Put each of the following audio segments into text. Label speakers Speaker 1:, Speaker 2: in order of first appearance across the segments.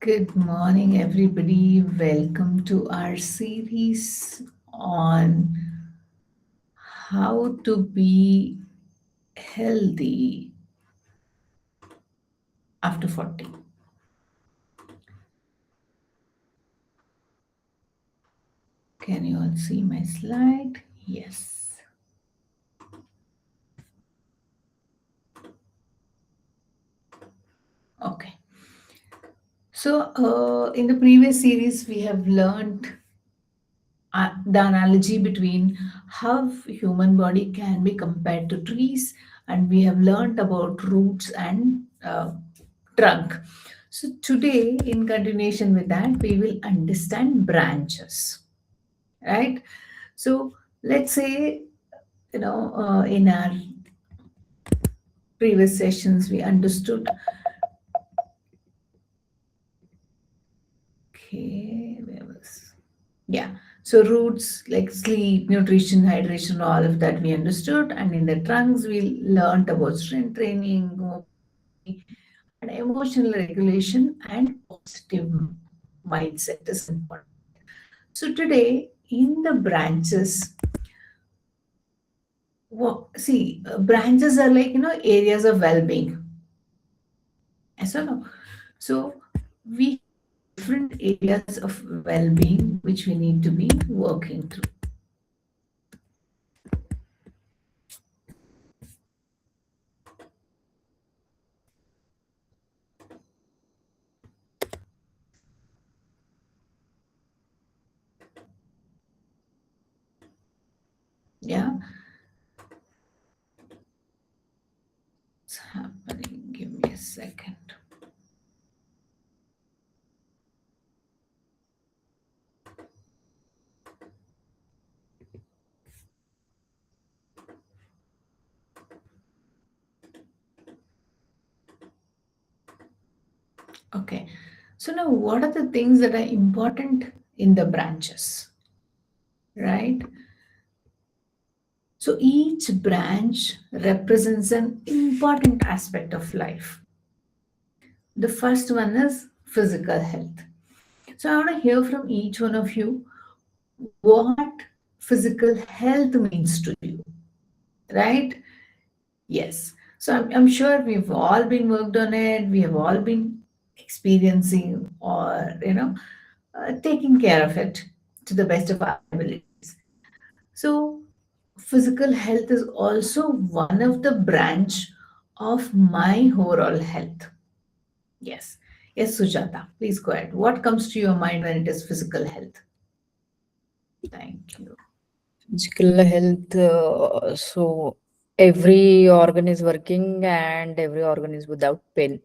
Speaker 1: Good morning, everybody. Welcome to our series on how to be healthy after 40. Can you all see my slide? Yes. Okay. So, in the previous series, we have learned the analogy between how human body can be compared to trees, and we have learned about roots and trunk. So today, in continuation with that, we will understand branches, right? So let's say, in our previous sessions we understood. Okay, where was, yeah, so roots like sleep, nutrition, hydration, all of that we understood. And in the trunks, we learned about strength training, mobility, and emotional regulation and positive mindset is important. So today, in the branches, see, branches are like, areas of well-being. Yes or no? So we different areas of well-being which we need to be working through. Yeah, it's happening. Give me a second. Okay. So now, what are the things that are important in the branches, right? So each branch represents an important aspect of life. The first one is physical health. So I want to hear from each one of you what physical health means to you, right? Yes. So I'm sure we've all been worked on it. We have all been experiencing or, taking care of it to the best of our abilities. So physical health is also one of the branch of my overall health. Yes. Yes, Sujata, please go ahead. What comes to your mind when it is physical health? Thank you.
Speaker 2: Physical health, so every organ is working and every organ is without pain.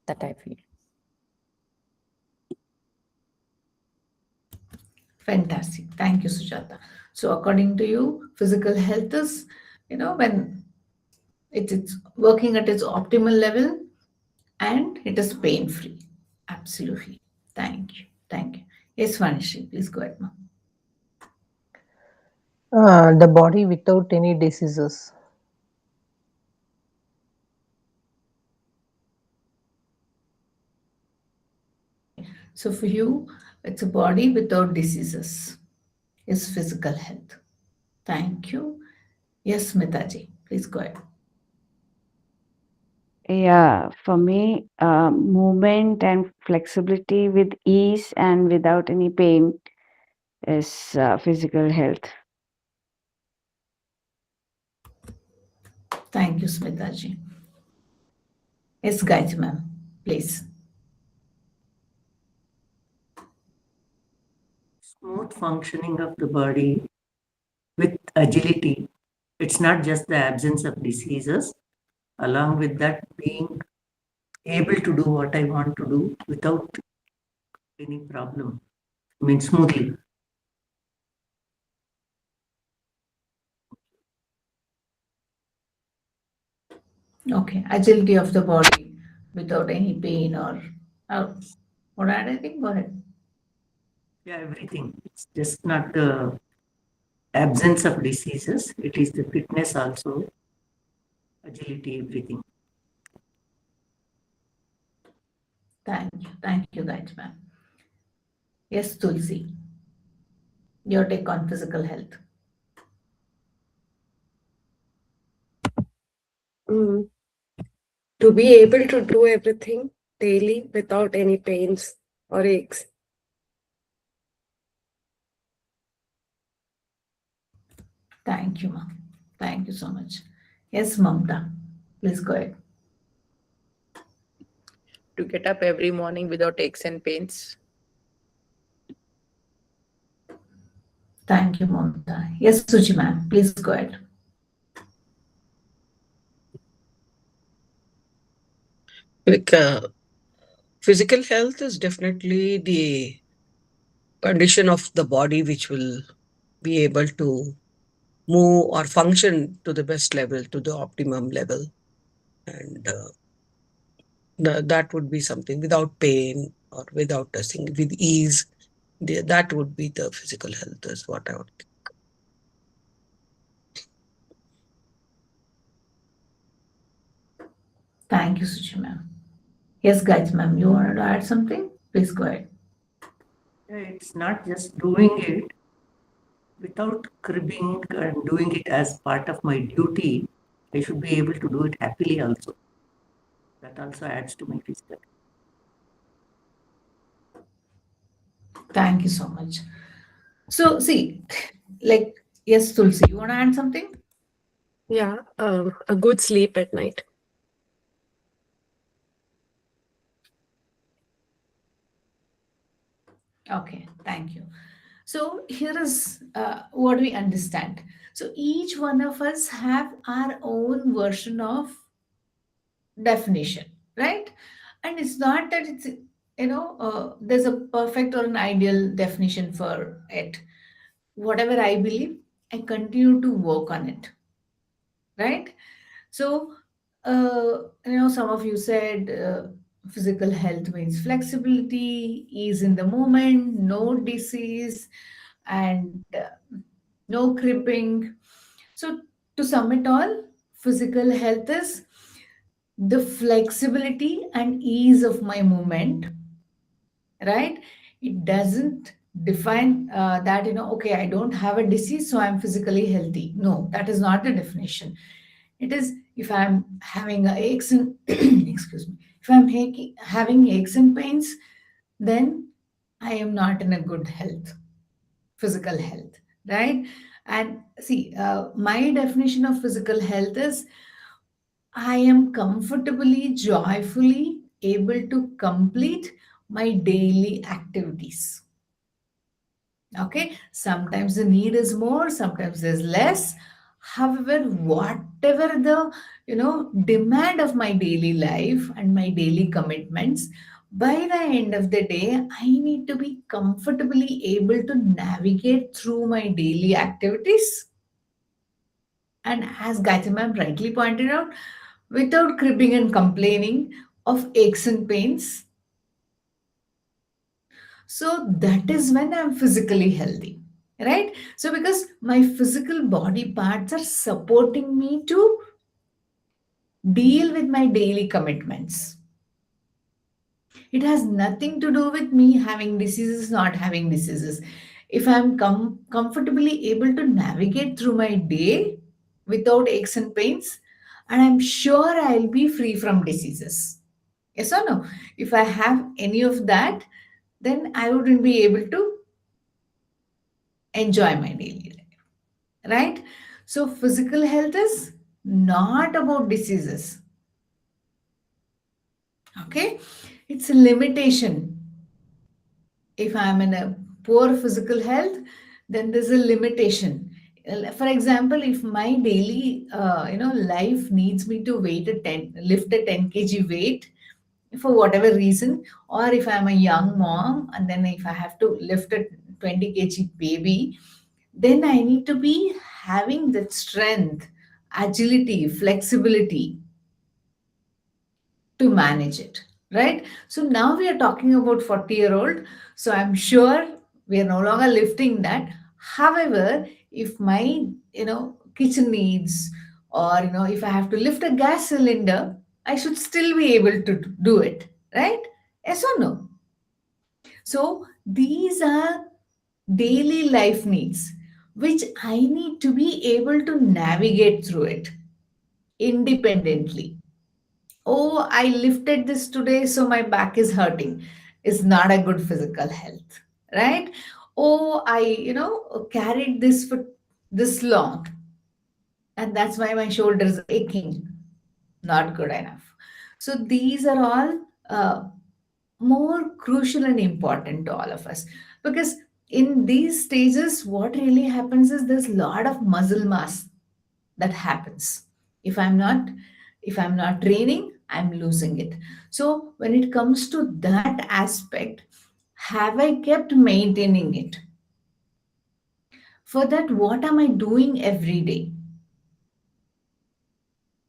Speaker 2: That I feel.
Speaker 1: Fantastic. Thank you, Sujata. So according to you, physical health is, when it is working at its optimal level and it is pain free. Absolutely. Thank you. Thank you. Yes, Vanishri, please go ahead, ma'am.
Speaker 3: The body without any diseases.
Speaker 1: Okay. So for you, it's a body without diseases, is physical health. Thank you. Yes, Smitaji, please go ahead.
Speaker 4: Yeah, for me, movement and flexibility with ease and without any pain is physical health.
Speaker 1: Thank you, Smitaji. Yes, Gayatri, ma'am, please.
Speaker 5: Smooth functioning of the body with agility. It's not just the absence of diseases, along with that, being able to do what I want to do without any problem. I mean, smoothly.
Speaker 1: Okay, agility of the body without any pain or what add anything? Go ahead.
Speaker 5: Yeah, everything. It's just not the absence of diseases, it is the fitness also, agility, everything.
Speaker 1: Thank you, guys, ma'am. Yes, Tulsi, your take on physical health.
Speaker 6: Mm, to be able to do everything daily without any pains or aches.
Speaker 1: Thank you, ma'am. Thank you so much. Yes, Mamta, please go ahead.
Speaker 2: To get up every morning without aches and pains.
Speaker 1: Thank you, Mamta. Yes, Suchi, ma'am, please go ahead.
Speaker 7: Like physical health is definitely the condition of the body which will be able to move or function to the best level, to the optimum level. And that would be something without pain or without testing, with ease. That would be the physical health, is what I would.
Speaker 1: Thank you, Suchi, ma'am. Yes, guys, ma'am, you wanted to add something? Please go ahead.
Speaker 5: It's not just doing it without cribbing and doing it as part of my duty. I should be able to do it happily also. That also adds to my physical.
Speaker 1: Thank you so much. So, see, like, yes, Tulsi, you want to add something?
Speaker 6: Yeah, a good sleep at night.
Speaker 1: Okay, thank you. So here is what we understand. So each one of us have our own version of definition, right? And it's not that it's, there's a perfect or an ideal definition for it. Whatever I believe, I continue to work on it, right? So, some of you said physical health means flexibility, ease in the moment, no disease, and no cripping. So, to sum it all, physical health is the flexibility and ease of my movement, right? It doesn't define that, okay, I don't have a disease, so I'm physically healthy. No, that is not the definition. It is if I'm having aches and excuse me, if I'm having aches and pains, then I am not in a good health, physical health, right? And see, my definition of physical health is I am comfortably, joyfully able to complete my daily activities. Okay, sometimes the need is more, sometimes there's less. However, whatever the demand of my daily life and my daily commitments, by the end of the day, I need to be comfortably able to navigate through my daily activities. And as Gayatri ma'am rightly pointed out, without cribbing and complaining of aches and pains. So that is when I'm physically healthy, right? So because my physical body parts are supporting me to deal with my daily commitments. It has nothing to do with me having diseases, not having diseases. If I'm comfortably able to navigate through my day without aches and pains, and I'm sure I'll be free from diseases. Yes or no? If I have any of that, then I wouldn't be able to enjoy my daily life, right? So, physical health is not about diseases, okay? It's a limitation. If I'm in a poor physical health, then there's a limitation. For example, if my daily, life needs me to lift a 10 kg weight for whatever reason, or if I'm a young mom and then if I have to lift a 20 kg baby, then I need to be having that strength, agility, flexibility to manage it, right? So now we are talking about 40-year-old. So I'm sure we are no longer lifting that. However, if my, kitchen needs, or, if I have to lift a gas cylinder, I should still be able to do it, right? Yes or no? So these are daily life needs which I need to be able to navigate through it independently. Oh, I lifted this today, so my back is hurting. Is not a good physical health, right? Oh, I, carried this for this long, and that's why my shoulders are aching. Not good enough. So these are all more crucial and important to all of us, because in these stages, what really happens is there's a lot of muscle mass that happens. If I'm not if i'm not training, I'm losing it. So when it comes to that aspect, have I kept maintaining it? For that, what am I doing every day?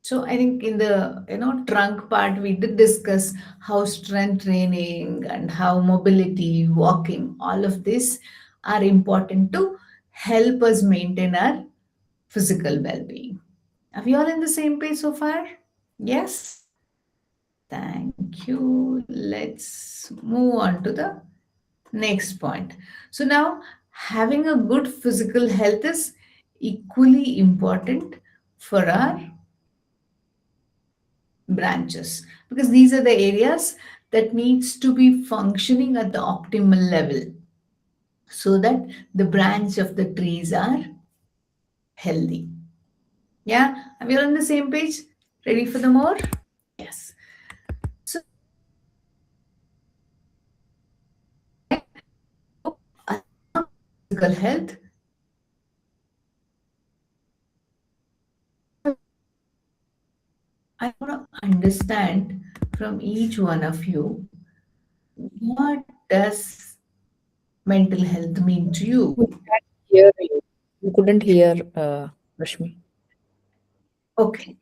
Speaker 1: So I think in the trunk part, we did discuss how strength training and how mobility, walking, all of this are important to help us maintain our physical well-being. Are we all in the same page so far? Yes. Thank you. Let's move on to the next point. So now, having a good physical health is equally important for our branches, because these are the areas that needs to be functioning at the optimal level so that the branch of the trees are healthy. Yeah, are we all on the same page? Ready for the more? Yes. So physical health, I want to understand from each one of you, what does mental health mean to you?
Speaker 2: We can't hear you. We couldn't hear Rashmi.
Speaker 1: Okay.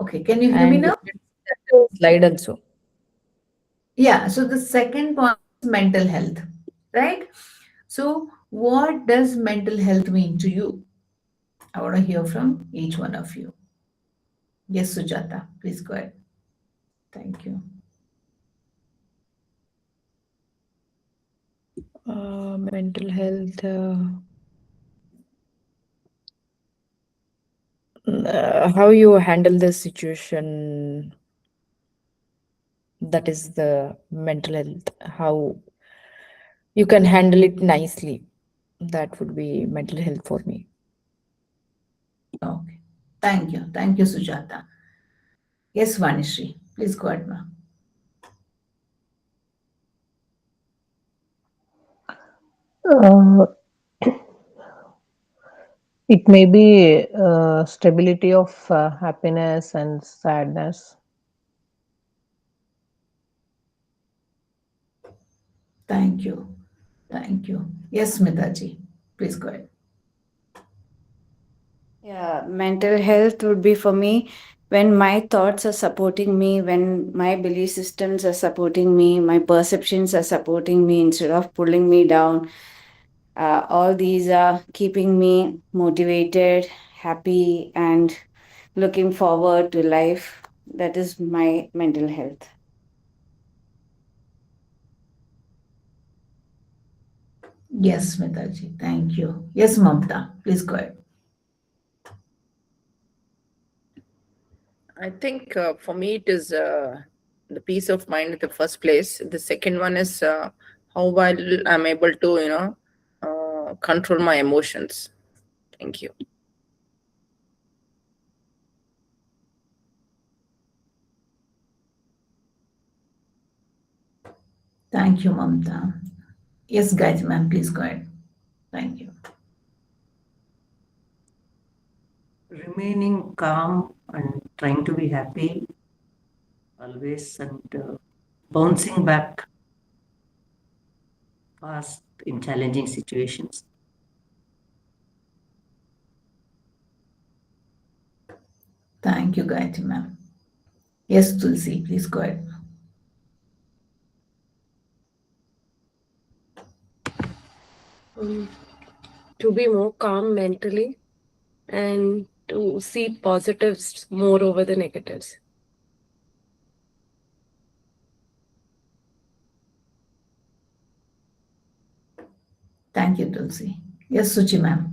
Speaker 1: Okay. Can you hear me
Speaker 2: And you
Speaker 1: now?
Speaker 2: can see that slide also.
Speaker 1: Yeah. So the second point is mental health, right? So what does mental health mean to you? I want to hear from each one of you. Yes, Sujata, please go ahead. Thank you.
Speaker 2: Mental health. How you handle the situation, that is the mental health. How you can handle it nicely. That would be mental health for me.
Speaker 1: Okay. Thank you. Thank you, Sujata. Yes, Vanishri, please go ahead, ma'am.
Speaker 3: Uh, it may be stability of happiness and sadness.
Speaker 1: Thank you. Thank you. Yes, Smitaji, please go ahead.
Speaker 4: Yeah, mental health would be for me when my thoughts are supporting me, when my belief systems are supporting me, my perceptions are supporting me instead of pulling me down. All these are keeping me motivated, happy, and looking forward to life. That is my mental health.
Speaker 1: Yes, Smitaji, thank you. Yes, Mamta, please go ahead.
Speaker 2: I think for me it is the peace of mind in the first place. The second one is how well I'm able to, control my emotions. Thank you.
Speaker 1: Thank you, Mamta. Yes, Gayatri ma'am, please go ahead. Thank you.
Speaker 5: Remaining calm and trying to be happy always, and bouncing back fast in challenging situations.
Speaker 1: Thank you, Gayatri ma'am. Yes, Tulsi, please go ahead.
Speaker 6: Um, to be more calm mentally and to see positives more over the negatives.
Speaker 1: Thank you, Tulsi. Yes, Suchi ma'am,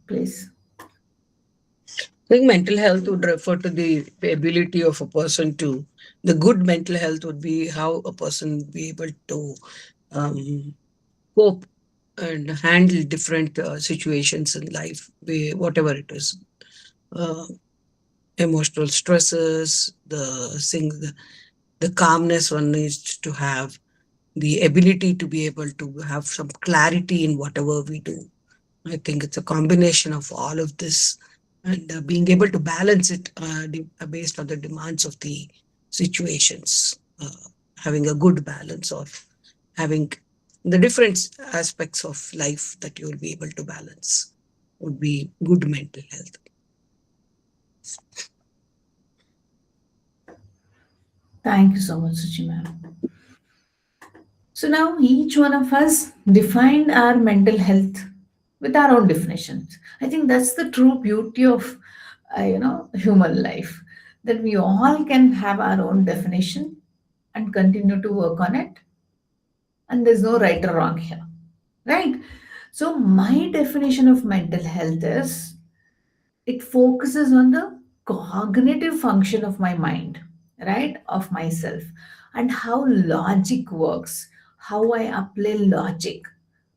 Speaker 1: please.
Speaker 7: I think mental health would refer to the ability of a person to, the good mental health would be how a person would be able to um, cope and handle different situations in life, whatever it is. Uh, Emotional stresses, the calmness one needs to have, the ability to be able to have some clarity in whatever we do. I think it's a combination of all of this, and being able to balance it based on the demands of the situations. Having a good balance of having the different aspects of life that you will be able to balance would be good mental health.
Speaker 1: Thank you so much, Suchi ma'am. So now each one of us defined our mental health with our own definitions. I think that's the true beauty of human life, that we all can have our own definition and continue to work on it, and there's no right or wrong here, right? So my definition of mental health is, it focuses on the cognitive function of my mind, right, of myself, and how logic works, how I apply logic.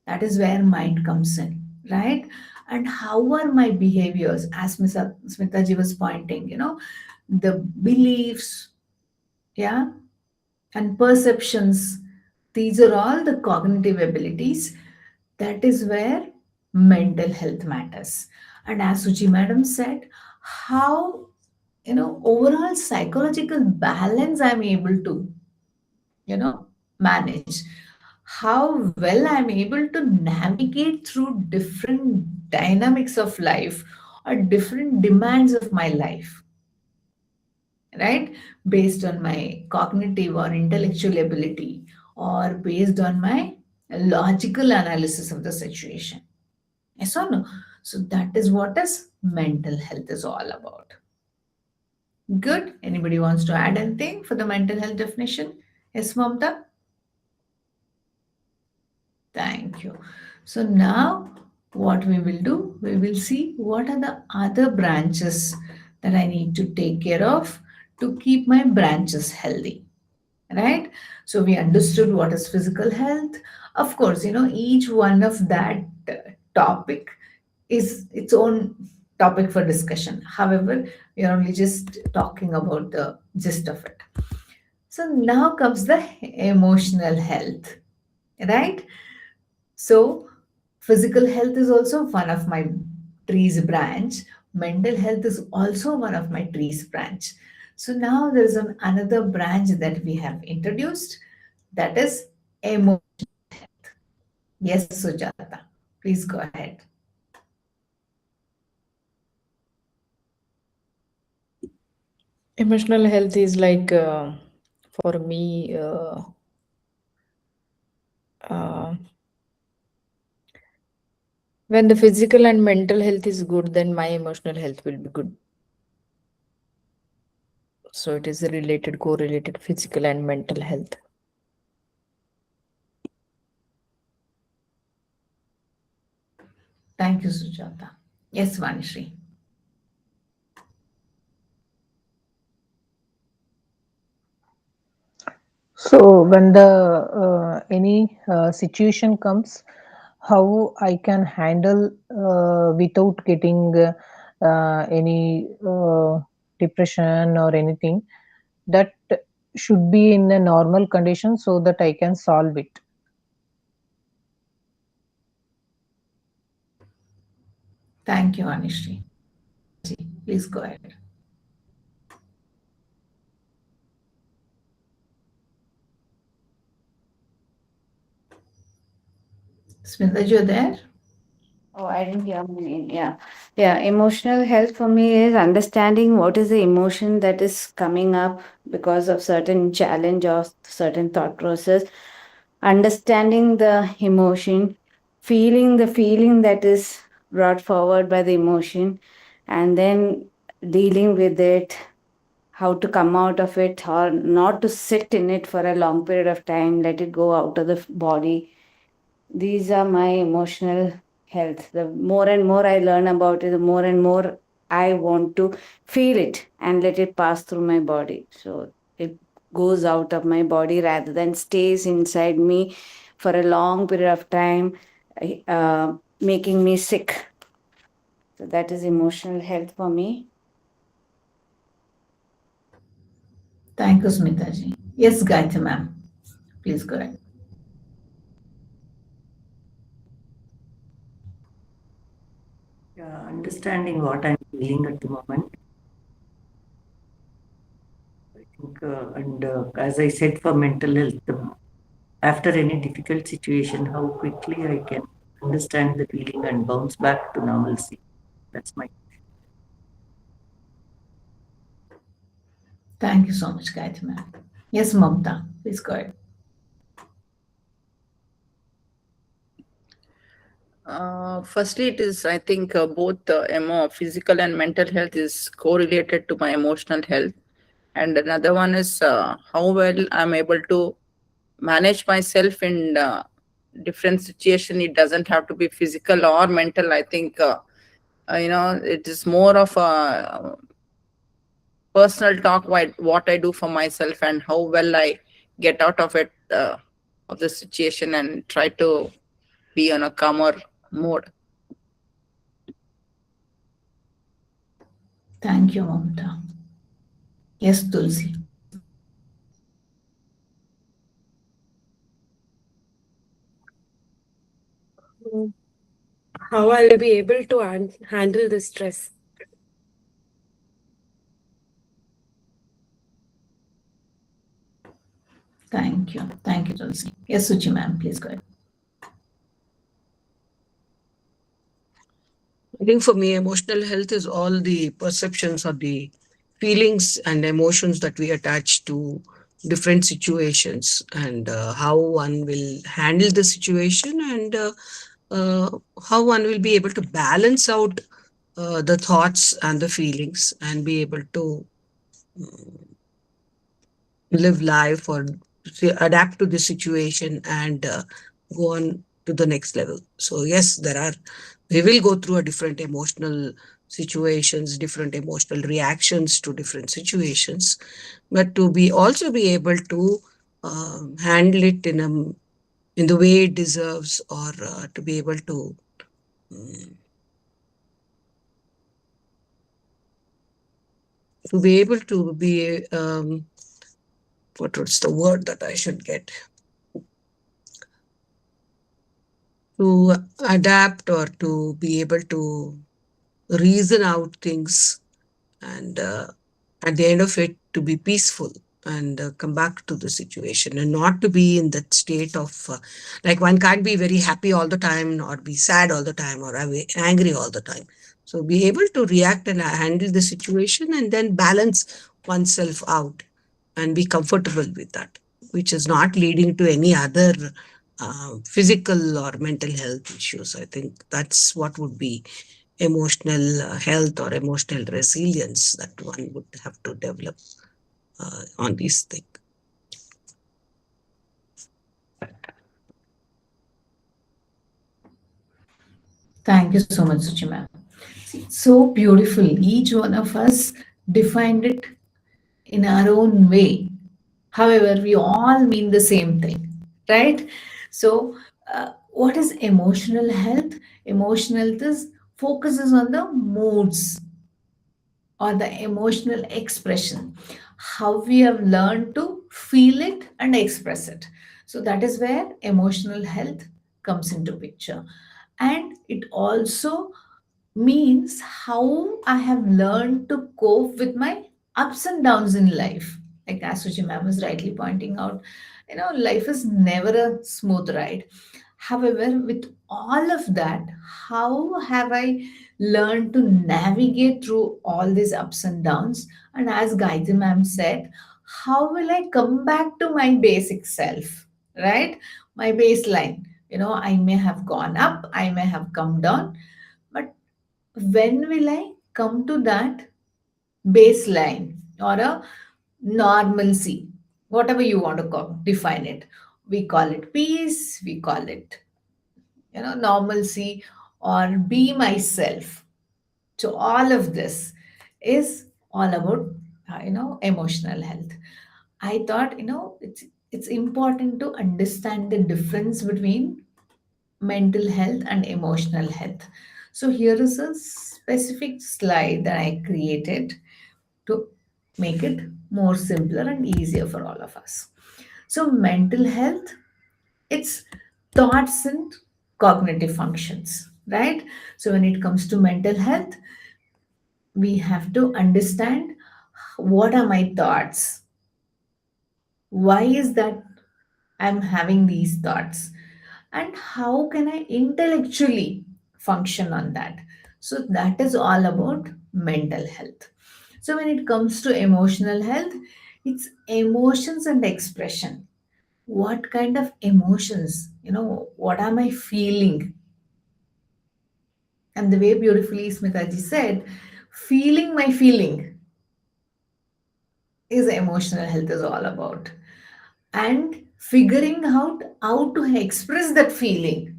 Speaker 1: That is where mind comes in, right? And how are my behaviors, as Smitaji was pointing, the beliefs, yeah, and perceptions. These are all the cognitive abilities. That is where mental health matters. And as Suchi madam said, how, overall psychological balance I'm able to, manage, how well I'm able to navigate through different dynamics of life or different demands of my life, right? Based on my cognitive or intellectual ability, or based on my logical analysis of the situation. Yes or no? So that is what is mental health is all about. Good. Anybody wants to add anything for the mental health definition? Yes, Mamta? Thank you. So now what we will do, we will see what are the other branches that I need to take care of to keep my branches healthy, right? So we understood what is physical health. Of course, each one of that topic is its own topic for discussion. However, we are only just talking about the gist of it. So now comes the emotional health, right? So physical health is also one of my trees branch. Mental health is also one of my trees branch. So now there is another branch that we have introduced, that is emo. Yes, Sujata, please go ahead.
Speaker 2: Emotional health is like, for me, uh, when the physical and mental health is good, then my emotional health will be good. So it is related, correlated, physical and mental health.
Speaker 1: Thank you, Sujata. Yes, Vanishri.
Speaker 3: So when the any situation comes, how I can handle without getting any depression or anything, that should be in a normal condition so that I can solve it.
Speaker 1: Thank you, Vanishri. Please go ahead. Smita, you there?
Speaker 4: Oh, I didn't hear my name. Yeah. Yeah. Emotional health for me is understanding what is the emotion that is coming up because of certain challenge or certain thought process. Understanding the emotion, feeling the feeling that is brought forward by the emotion, and then dealing with it, how to come out of it, or not to sit in it for a long period of time, let it go out of the body, These are my emotional health. The more and more I learn about it, the more and more I want to feel it and let it pass through my body. So it goes out of my body rather than stays inside me for a long period of time, making me sick. So that is emotional health for me.
Speaker 1: Thank you, Smitaji. Yes, Gayatri ma'am. Please go ahead.
Speaker 5: Yeah, understanding what I'm feeling at the moment. I think, and as I said, for mental health, after any difficult situation, how quickly I can understand the feeling and bounce back to normalcy. That's my.
Speaker 1: Thank you so much, Gayatri ma'am. Yes, Mamta. Please go ahead.
Speaker 2: Firstly, it is, I think, both physical and mental health is correlated to my emotional health. And another one is how well I'm able to manage myself in different situation. It doesn't have to be physical or mental. I think, it is more of a personal talk, what I do for myself and how well I get out of it, of the situation, and try to be on a calmer mode.
Speaker 1: Thank you, Mamta. Yes, Tulsi.
Speaker 6: Mm. How I'll be able to handle the stress.
Speaker 1: Thank you. Thank you, Tulsi. Yes, Suchi ma'am. Please go ahead.
Speaker 7: I think for me, emotional health is all the perceptions or the feelings and emotions that we attach to different situations, and how one will handle the situation, and uh, how one will be able to balance out the thoughts and the feelings and be able to live life or adapt to the situation and go on to the next level. So yes, we will go through a different emotional situations, different emotional reactions to different situations, but to be also be able to handle it in the way it deserves, or to be able mm, to be able to be what was the word that I should get, to adapt or to be able to reason out things, and at the end of it to be peaceful, and come back to the situation and not to be in that state of like one can't be very happy all the time or be sad all the time or angry all the time. So be able to react and handle the situation and then balance oneself out and be comfortable with that, which is not leading to any other physical or mental health issues. I think that's what would be emotional health or emotional resilience that one would have to develop on these things.
Speaker 1: Thank you so much, Suchi ma'am. See, so beautiful. Each one of us defined it in our own way. However, we all mean the same thing, right? So, what is emotional health? Emotional health is focuses on the moods or the emotional expression, how we have learned to feel it and express it. So that is where emotional health comes into picture. And it also means how I have learned to cope with my ups and downs in life. Like as Suchi ma'am was rightly pointing out, life is never a smooth ride. However, with all of that, how have I learned to navigate through all these ups and downs? And as Gayatri ma'am said, how will I come back to my basic self, right? My baseline. I may have gone up, I may have come down, but when will I come to that baseline or a normalcy, whatever you want to define it? We call it peace, we call it normalcy, or be myself. So all of this is all about emotional health. I thought it's important to understand the difference between mental health and emotional health. So here is a specific slide that I created to make it more simpler and easier for all of us. So mental health, it's thoughts and cognitive functions, right? So when it comes to mental health, we have to understand what are my thoughts, why is that I'm having these thoughts, and how can I intellectually function on that. So that is all about mental health. So when it comes to emotional health, it's emotions and expression. What kind of emotions, what am I feeling? And the way beautifully Smitaji said, feeling my feeling is emotional health is all about. And figuring out how to express that feeling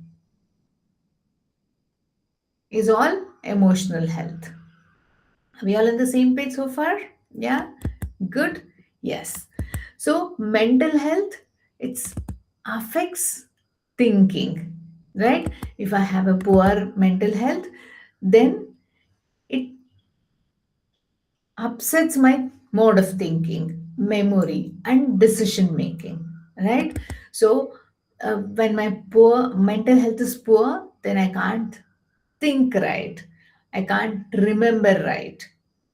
Speaker 1: is all emotional health. Are we all on the same page so far? Yeah? Good? Yes. So mental health, it's affects thinking, right? If I have a poor mental health, then it upsets my mode of thinking, memory, and decision making, right? So, when my poor mental health is poor, then I can't think right, I can't remember right.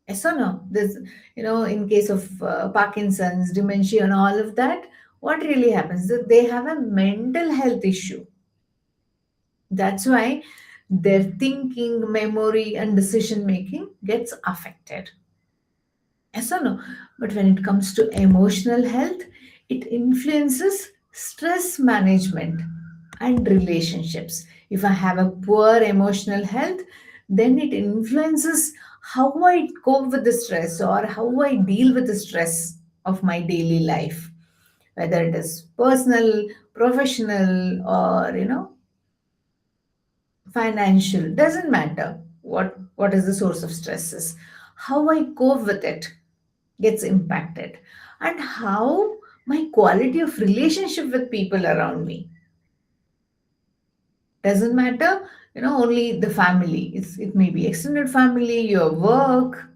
Speaker 1: Yes or no? This, in case of Parkinson's, dementia, and all of that, what really happens? That they have a mental health issue. That's why their thinking, memory, and decision making gets affected. Yes or no? But when it comes to emotional health, it influences stress management and relationships. If I have a poor emotional health, then it influences how I cope with the stress or how I deal with the stress of my daily life, whether it is personal, professional, or financial. Doesn't matter what is the source of stress is. How I cope with it gets impacted, and how my quality of relationship with people around me. Doesn't matter, only the family. It may be extended family, your work,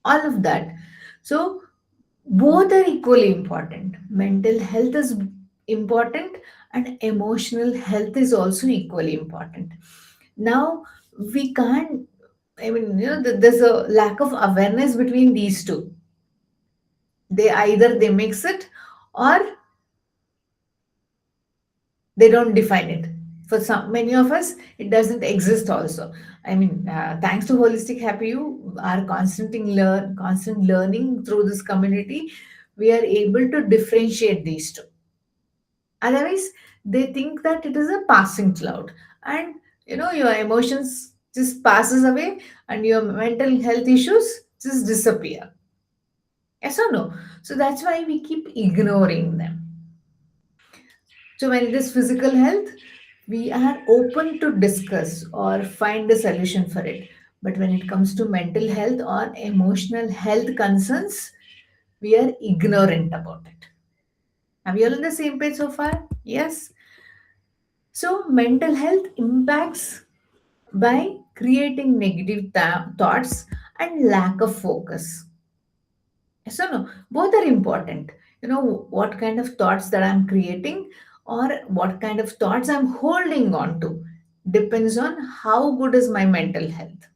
Speaker 1: all of that. So both are equally important. Mental health is important, and emotional health is also equally important. Now we can't, there's a lack of awareness between these two. They either they mix it, or they don't define it. For some many of us, it doesn't exist also. Thanks to holistic happy you are constant learning through this community, we are able to differentiate these two. Otherwise, they think that it is a passing cloud, and your emotions just passes away, and your mental health issues just disappear. Yes or no? So that's why we keep ignoring them. So when it is physical health, we are open to discuss or find a solution for it. But when it comes to mental health or emotional health concerns, we are ignorant about it. Are we all on the same page so far? Yes. So mental health impacts by creating negative thoughts and lack of focus. Yes or no? Both are important. What kind of thoughts that I'm creating, or what kind of thoughts I'm holding on to, depends on how good is my mental health.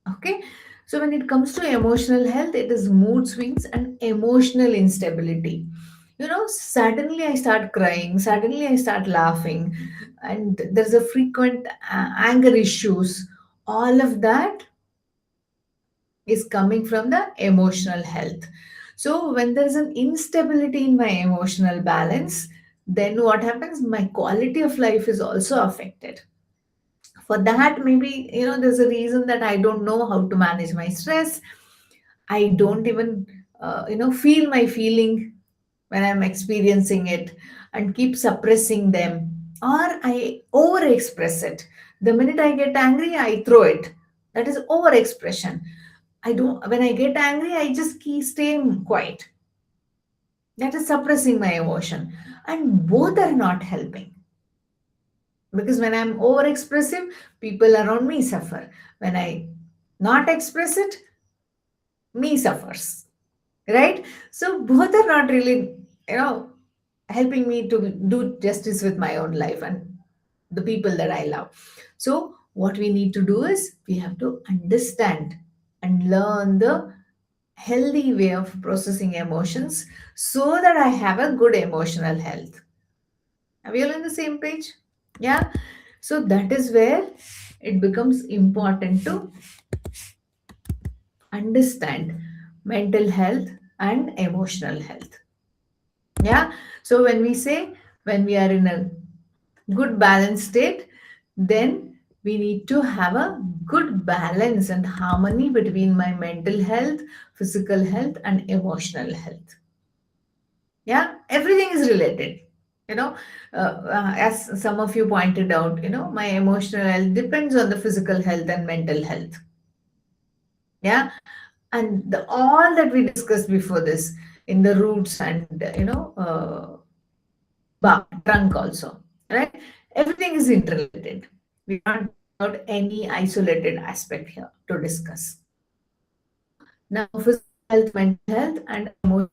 Speaker 1: Okay. So when it comes to emotional health, it is mood swings and emotional instability. Suddenly I start crying, suddenly I start laughing, and there's a frequent anger issues. All of that is coming from the emotional health. So, when there's an instability in my emotional balance, then what happens? My quality of life is also affected. For that, maybe there's a reason that I don't know how to manage my stress. I don't even feel my feeling when I'm experiencing it, and keep suppressing them. or I overexpress it. The minute I get angry, I throw it. That is overexpression. I don't, when I get angry, I just keep staying quiet. That is suppressing my emotion. And both are not helping. Because when I'm overexpressive, people around me suffer. When I not express it, me suffers. Right? So both are not really, helping me to do justice with my own life and the people that I love. So what we need to do is we have to understand and learn the healthy way of processing emotions so that I have a good emotional health. Are we all on the same page? Yeah. So that is where it becomes important to understand mental health and emotional health. Yeah. So when we say when we are in a good balanced state, then we need to have a good balance and harmony between my mental health, physical health, and emotional health. Yeah, everything is related. You know, as some of you pointed out, my emotional health depends on the physical health and mental health. Yeah, and all that we discussed before this in the roots and trunk also, right? Everything is interrelated. We can't pick out any isolated aspect here to discuss. Now, physical health, mental health, and emotional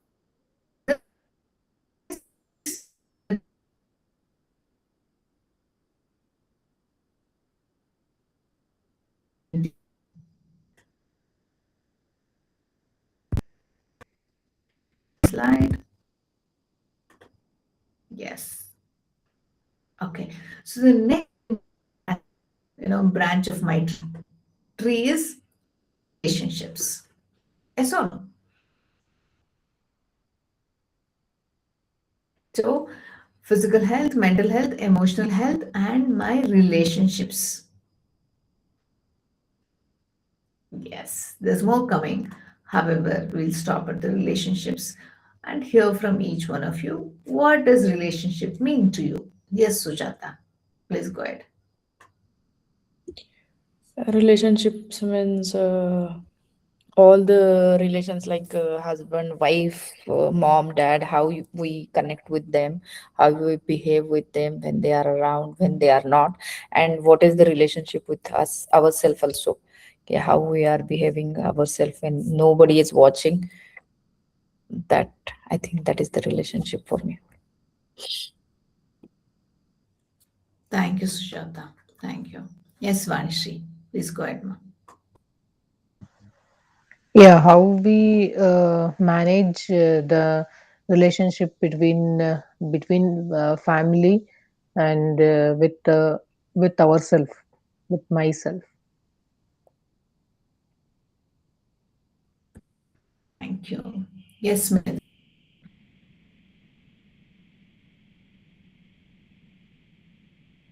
Speaker 1: slide. Yes. Okay. So the next, branch of my tree is relationships. Yes or no? So, physical health, mental health, emotional health, and my relationships. Yes, there's more coming. However, we'll stop at the relationships and hear from each one of you. What does relationship mean to you? Yes, Sujata. Please go ahead.
Speaker 8: Relationships means all the relations like husband, wife, mom, dad, how we connect with them, how we behave with them when they are around, when they are not, and what is the relationship with us, ourselves also. Okay, how we are behaving ourselves when nobody is watching. That I think that is the relationship for me.
Speaker 1: Thank you, Sujata. Thank you. Yes, Vanishri. Please go ahead, ma.
Speaker 3: Yeah, how we manage the relationship between family and with ourselves, with myself.
Speaker 1: Thank you. Yes, ma'am.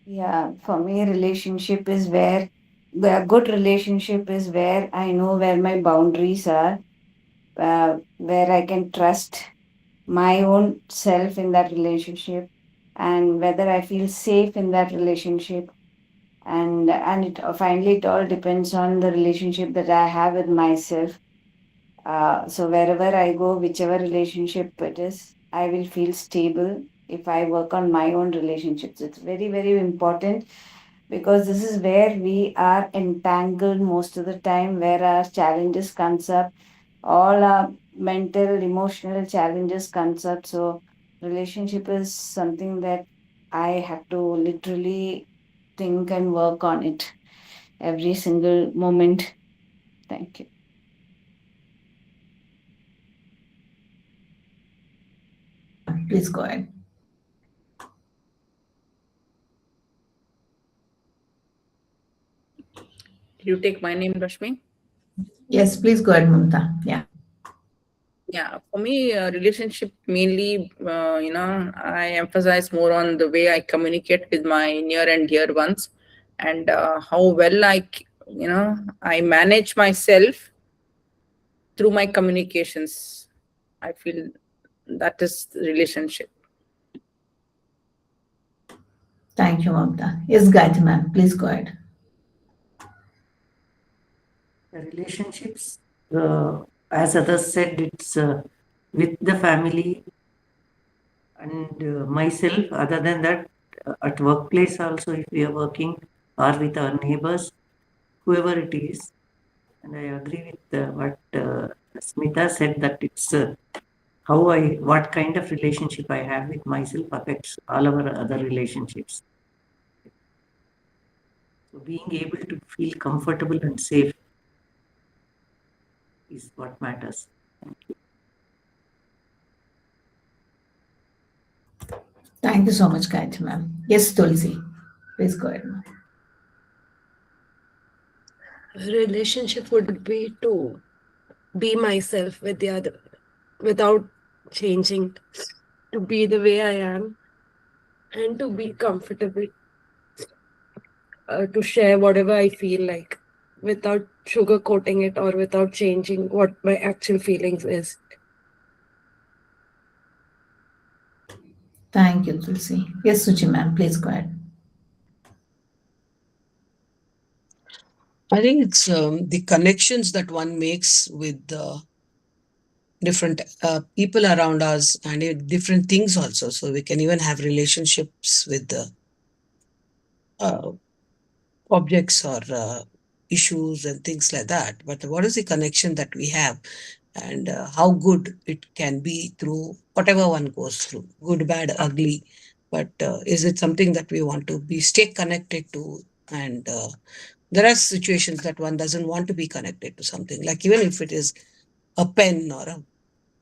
Speaker 4: Yeah, for me, relationship is where the good relationship is where I know where my boundaries are, where I can trust my own self in that relationship, and whether I feel safe in that relationship. And it finally it all depends on the relationship that I have with myself. So wherever I go, whichever relationship it is, I will feel stable if I work on my own relationships. It's very, very important because this is where we are entangled most of the time, where our challenges comes up, all our mental, emotional challenges comes up. So relationship is something that I have to literally think and work on it every single moment. Thank you.
Speaker 1: Please go ahead.
Speaker 2: Did you take my name, Rashmi?
Speaker 1: Yes, please go ahead, Mamta. Yeah.
Speaker 2: Yeah, for me, relationship mainly, I emphasize more on the way I communicate with my near and dear ones, and how well I manage myself through my communications. I feel that is the relationship.
Speaker 1: Thank you, Mamta. Yes, Gayatri ma'am, please go ahead.
Speaker 5: The relationships, as others said, it's with the family and myself. Other than that, at workplace also, if we are working, or with our neighbors, whoever it is. And I agree with what Smita said, that it's what kind of relationship I have with myself affects all our other relationships. So being able to feel comfortable and safe is what matters. Thank you.
Speaker 1: Thank you so much, Gayatri ma'am. Yes, Tulsi, please go ahead, ma'am.
Speaker 6: Relationship would be to be myself with the other without changing, to be the way I am and to be comfortable, to share whatever I feel like without sugarcoating it or without changing what my actual feelings is.
Speaker 1: Thank you, Tulsi. Yes, Suchi ma'am, please go ahead.
Speaker 7: I think it's the connections that one makes with different people around us and different things also. So we can even have relationships with the uh, objects or issues and things like that. But what is the connection that we have, and how good it can be through whatever one goes through, good, bad, ugly. But is it something that we want to be stay connected to? And there are situations that one doesn't want to be connected to something, like even if it is a pen or a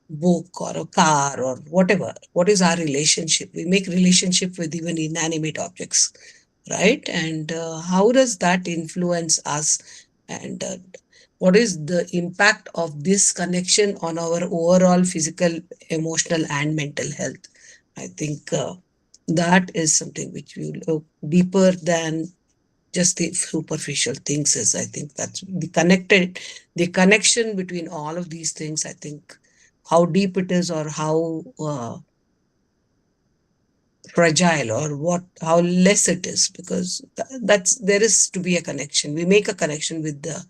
Speaker 7: book or a car or whatever. What is our relationship? We make relationship with even inanimate objects, right? And how does that influence us? And what is the impact of this connection on our overall physical, emotional, and mental health? I think that is something which we look deeper than just the superficial things. Is, I think that's the connection between all of these things. I think how deep it is, or how fragile, or how less it is, because that's there is to be a connection. We make a connection with the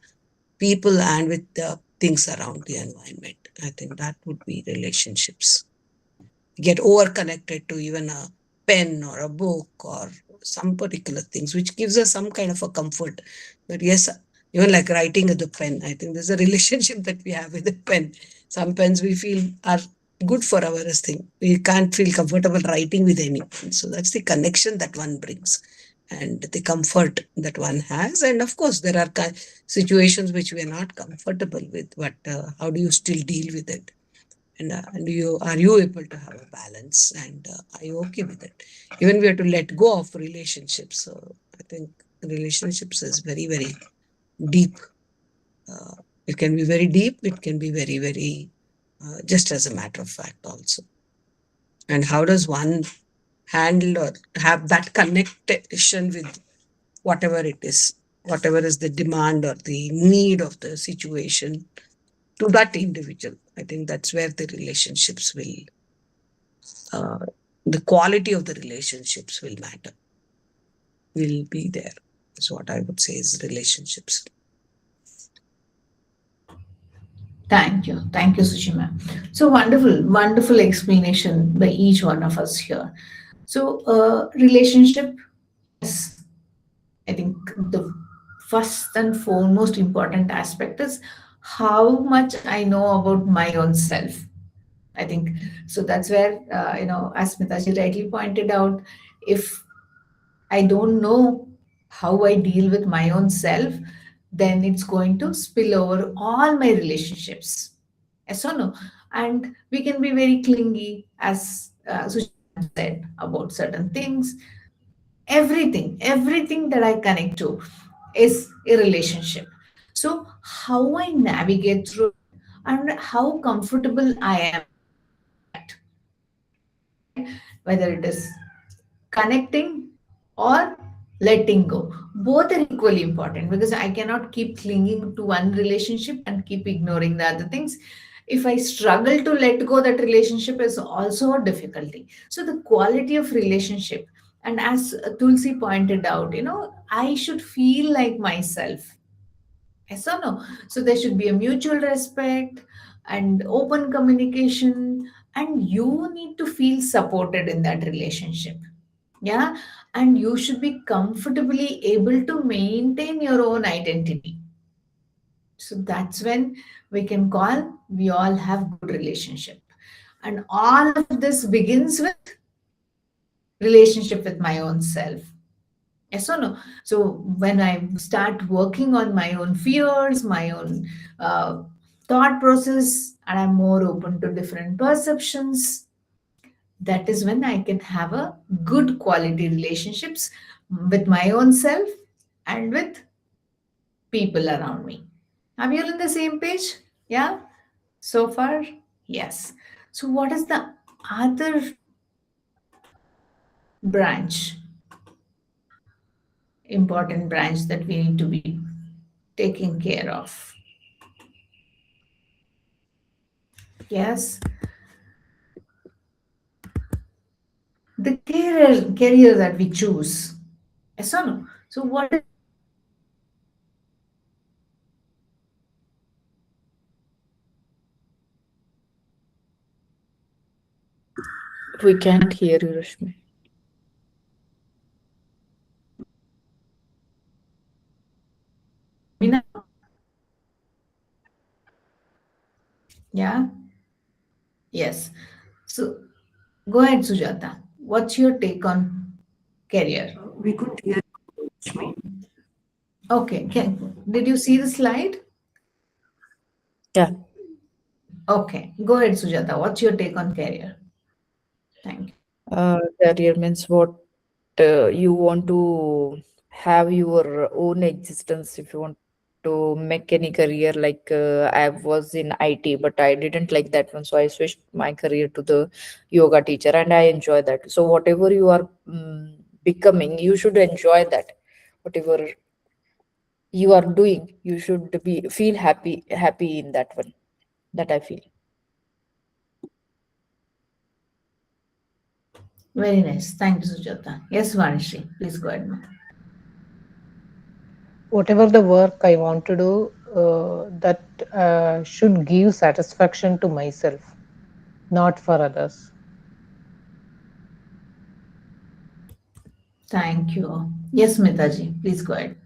Speaker 7: people and with the things around the environment. I think that would be relationships. Get over connected to even a pen or a book or some particular things, which gives us some kind of a comfort. But yes, even like writing with the pen, I think there's a relationship that we have with the pen. Some pens we feel are good for our thing. We can't feel comfortable writing with any pen. So that's the connection that one brings and the comfort that one has. And of course, there are situations which we are not comfortable with, but how do you still deal with it? And are you able to have a balance, and are you okay with it? Even we have to let go of relationships. So I think relationships is very, very deep. uh, it can be very deep, it can be very, very just as a matter of fact also. And how does one handle or have that connection with whatever it is, whatever is the demand or the need of the situation to that individual? I think that's where the relationships will uh, the quality of the relationships will matter, will be there. That's what I would say is relationships.
Speaker 1: Thank you, Suchi ma'am. So wonderful, wonderful explanation by each one of us here. So, relationship, yes, I think the first and foremost important aspect is how much I know about my own self. I think so. That's where as Smitaji rightly pointed out, if I don't know how I deal with my own self, then it's going to spill over all my relationships. Yes or no? And we can be very clingy, as Sushant said, about certain things. Everything that I connect to is a relationship. So, how I navigate through and how comfortable I am that, right? Whether it is connecting or letting go, both are equally important, because I cannot keep clinging to one relationship and keep ignoring the other things. If I struggle to let go, that relationship is also a difficulty. So the quality of relationship And as Tulsi pointed out, I should feel like myself. Yes or no? So there should be a mutual respect and open communication, and you need to feel supported in that relationship. Yeah. And you should be comfortably able to maintain your own identity. So that's when we can call we all have good relationship. And all of this begins with relationship with my own self. Yes or no? So when I start working on my own fears, my own uh, thought process, and I'm more open to different perceptions, that is when I can have a good quality relationships with my own self and with people around me. Are we all on the same page? Yeah? So far? Yes. So what is the other branch, important branch that we need to be taking care of? Yes, the career that we choose. Yes or no? So what is
Speaker 8: We can't hear you, Rashmi.
Speaker 1: me now? Yeah. Yes. So go ahead, Sujata. What's your take on career?
Speaker 5: We couldn't hear me.
Speaker 1: Okay. Did you see the slide?
Speaker 8: Yeah.
Speaker 1: Okay. Go ahead, Sujata. What's your take on career? Thank you.
Speaker 8: Career means what you want to have your own existence. If you want to make any career, like I was in IT, but I didn't like that one, so I switched my career to the yoga teacher, and I enjoy that. So whatever you are becoming, you should enjoy that. Whatever you are doing, you should be feel happy in that one. That I feel.
Speaker 1: Very nice. Thank you, Sujata. Yes, Vanishri. Please go ahead, ma'am.
Speaker 3: Whatever the work I want to do, that should give satisfaction to myself, not for others.
Speaker 1: Thank you. Yes, Mitaji. Please go ahead.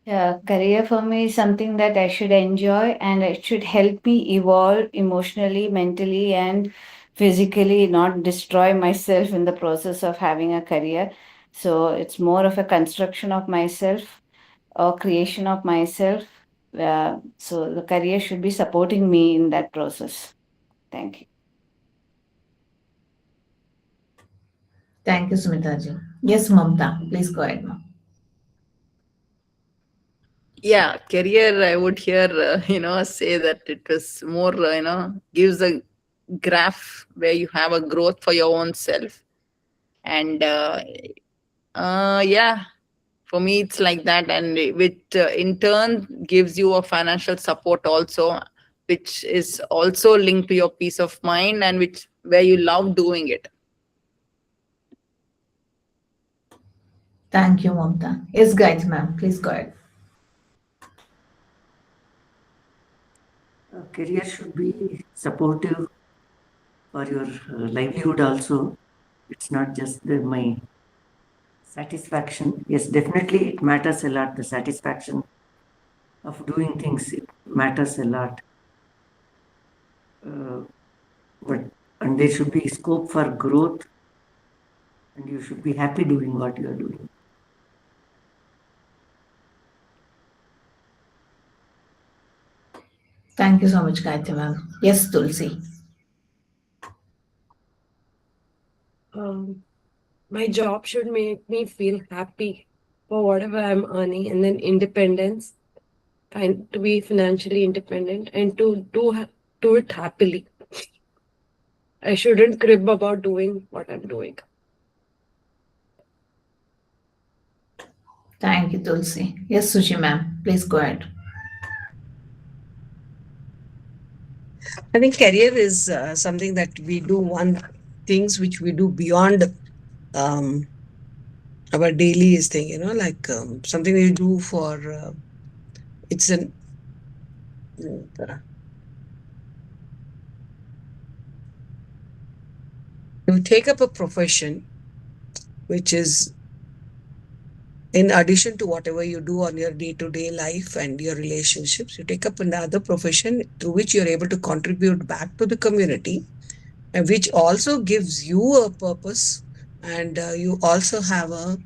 Speaker 4: Yeah, career for me is something that I should enjoy and it should help me evolve emotionally, mentally, and physically, not destroy myself in the process of having a career. So it's more of a construction of myself or creation of myself. So the career should be supporting me in that process. Thank you.
Speaker 1: Thank you, Sumitaji. Yes, Mamta. Please go ahead, ma'am.
Speaker 2: Yeah, career, I would hear, say that it was more, gives a graph where you have a growth for your own self. And yeah, for me, it's like that. And which in turn gives you a financial support also, which is also linked to your peace of mind and which where you love doing it.
Speaker 1: Thank you, Mamta. Yes, guys, ma'am. Please go ahead.
Speaker 5: Career should be supportive for your livelihood also. It's not just my satisfaction. Yes, definitely it matters a lot. The satisfaction of doing things, it matters a lot. Uh, but and there should be scope for growth, and you should be happy doing what you are doing.
Speaker 1: Thank you so much, Gayatri, ma'am. Yes, Tulsi.
Speaker 6: Um, my job should make me feel happy for whatever I'm earning, and then independence, and to be financially independent and to do it happily. I shouldn't crib about doing what I'm doing.
Speaker 1: Thank you, Tulsi. Yes, Sushi, ma'am. Please go ahead.
Speaker 7: I think career is something that we do one things which we do beyond um, our daily thing, like something we do for, it's an, uh, you take up a profession which is in addition to whatever you do on your day to day life and your relationships, you take up another profession through which you're able to contribute back to the community, and which also gives you a purpose. And you also have um,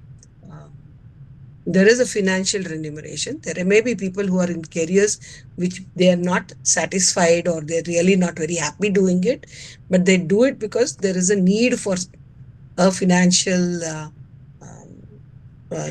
Speaker 7: there is a financial remuneration. There may be people who are in careers which they are not satisfied or they're really not very happy doing it, but they do it because there is a need for a financial um, uh,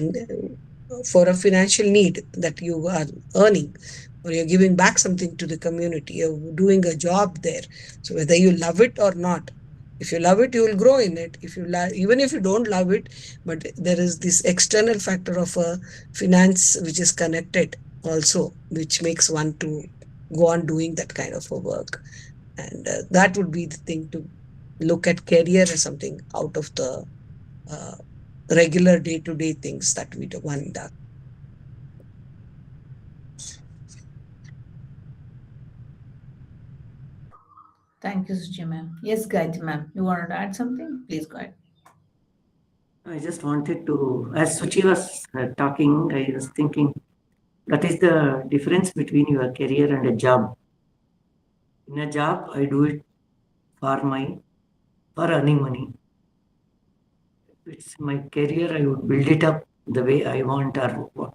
Speaker 7: for a financial need that you are earning, or you're giving back something to the community, you're doing a job there. So whether you love it or not, if you love it, you will grow in it. If you even if you don't love it, but there is this external factor of a finance which is connected also, which makes one to go on doing that kind of a work. And that would be the thing, to look at career as something out of the uh, regular day-to-day things that one does.
Speaker 1: Thank you, Suchi ma'am. Yes, Gayatri ma'am, you wanted to add something? Please go ahead.
Speaker 5: I just wanted to, as Suchi was talking, I was thinking that is the difference between your career and a job. In a job, I do it for for earning money. It's my career. I would build it up the way I want, or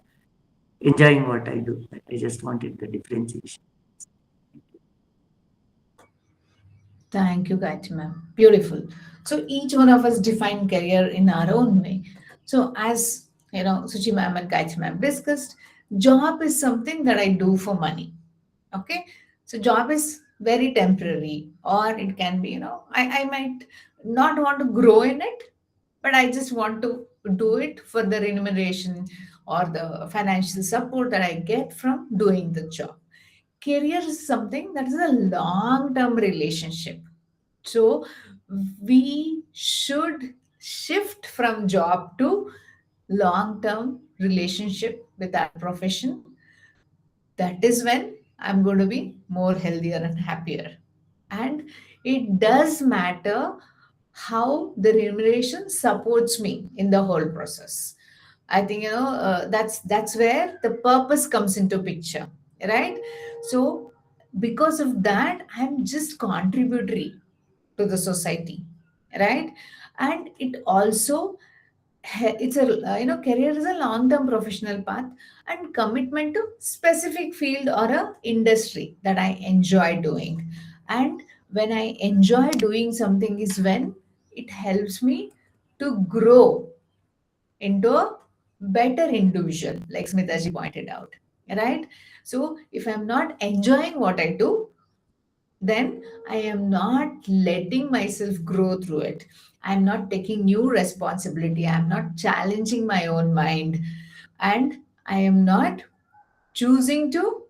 Speaker 5: enjoying what I do. I just wanted the differentiation.
Speaker 1: Thank you, Gayatri ma'am. Beautiful. So each one of us define career in our own way. So as Suchi ma'am and Gayatri ma'am discussed, job is something that I do for money. Okay. So job is very temporary, or it can be, I might not want to grow in it, but I just want to do it for the remuneration or the financial support that I get from doing the job. Career is something that is a long term relationship. So we should shift from job to long term relationship with our profession. That is when I'm going to be more healthier and happier. And it does matter how the remuneration supports me in the whole process. I think that's where the purpose comes into picture, right? So because of that, I'm just contributory to the society, right? And it also it's a career is a long term professional path and commitment to specific field or a industry that I enjoy doing. And when I enjoy doing something is when it helps me to grow into a better individual, like Smitaji pointed out, right? So if I'm not enjoying what I do, then I am not letting myself grow through it. I'm not taking new responsibility. I'm not challenging my own mind. And I am not choosing to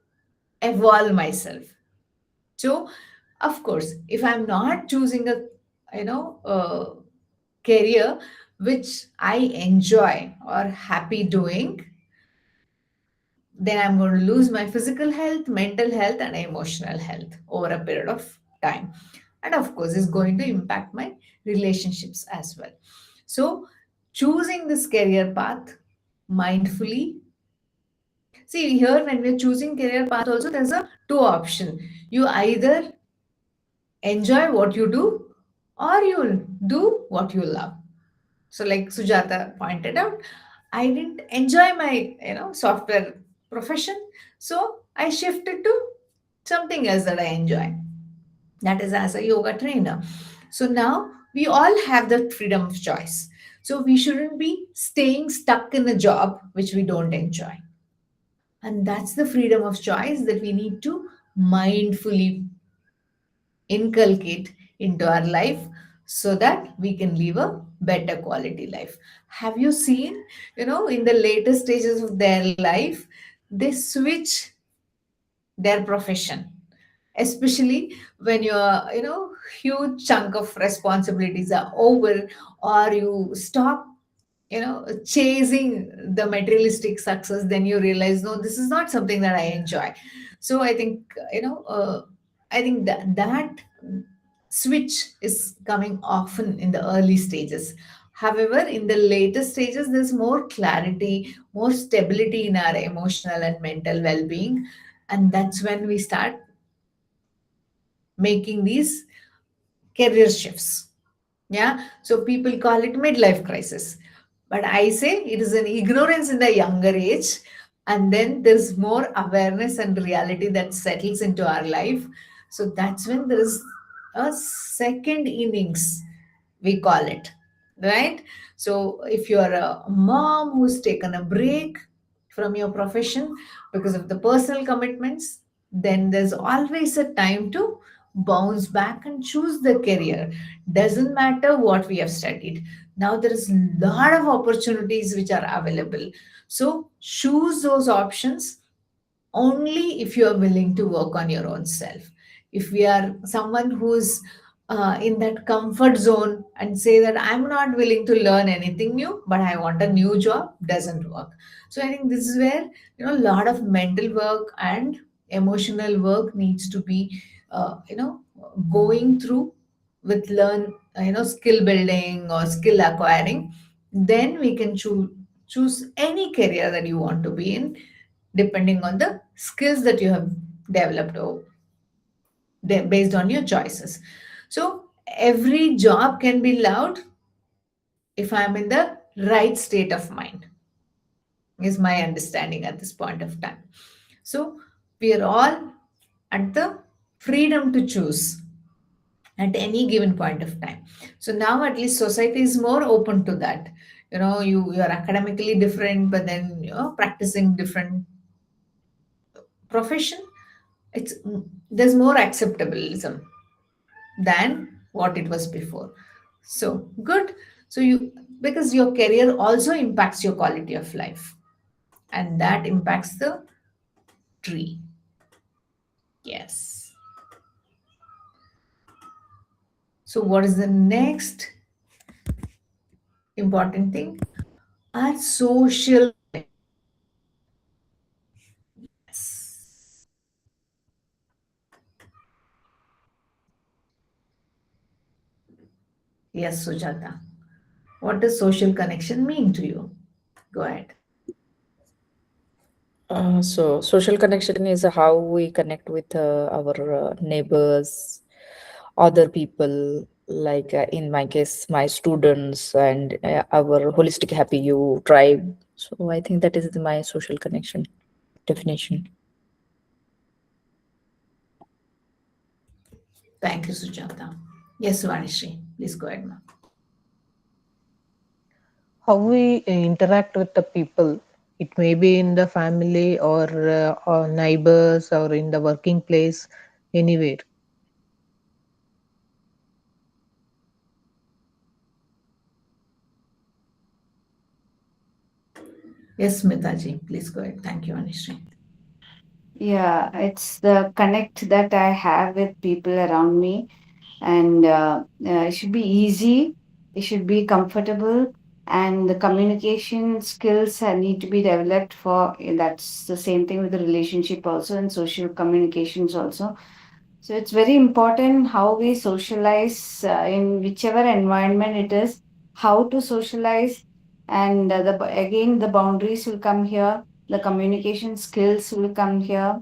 Speaker 1: evolve myself. So, of course, if I'm not choosing a, career which I enjoy or happy doing, then I'm going to lose my physical health, mental health, and emotional health over a period of time. And of course, it's going to impact my relationships as well. So, choosing this career path mindfully. See, here when we're choosing career path, also there's a two option. You either enjoy what you do or you do what you love. So, like Sujata pointed out, I didn't enjoy my software profession, so I shifted to something else that I enjoy. That is as a yoga trainer. So now we all have the freedom of choice. So we shouldn't be staying stuck in a job which we don't enjoy. And that's the freedom of choice that we need to mindfully inculcate into our life so that we can live a better quality life. Have you seen, in the later stages of their life, they switch their profession, especially when you're huge chunk of responsibilities are over, or you stop, chasing the materialistic success, then you realize, no, this is not something that I enjoy. So I think, I think that switch is coming often in the early stages. However, in the later stages, there's more clarity, more stability in our emotional and mental well-being, and that's when we start making these career shifts. Yeah, so people call it midlife crisis, but I say it is an ignorance in the younger age, and then there's more awareness and reality that settles into our life. So that's when there is a second innings, we call it, right? So if you're a mom who's taken a break from your profession because of the personal commitments, then there's always a time to bounce back and choose the career. Doesn't matter what we have studied, now there is a lot of opportunities which are available. So choose those options only if you are willing to work on your own self. If we are someone who's in that comfort zone and say that I'm not willing to learn anything new, but I want a new job, doesn't work. So I think this is where, a lot of mental work and emotional work needs to be, going through with learn, skill building or skill acquiring. Then we can choose any career that you want to be in, depending on the skills that you have developed based on your choices. So every job can be loud if I'm in the right state of mind, is my understanding at this point of time. So we are all at the freedom to choose at any given point of time. So now at least society is more open to that. You're academically different, but then practicing different profession, it's there's more acceptabilism than what it was before. So good. So you, because your career also impacts your quality of life, and that impacts the tree. Yes. So what is the next important thing? Our social yes. Yes, Sujata. What does social connection mean to you? Go ahead.
Speaker 8: So social connection is how we connect with our neighbors, other people, like in my case, my students, and our holistic happy you tribe. So I think that is my social connection definition.
Speaker 1: Thank you, Sujata. Yes, Vanishri, please go ahead, ma'am.
Speaker 3: How we interact with the people, it may be in the family or neighbors or in the working place, anywhere.
Speaker 1: Yes, Smitaji, please go ahead. Thank you, Vanishri.
Speaker 4: Yeah, it's the connect that I have with people around me, and it should be easy, it should be comfortable, and the communication skills need to be developed for that's the same thing with the relationship also and social communications also. So it's very important how we socialize in whichever environment it is, how to socialize, and again the boundaries will come here, the communication skills will come here,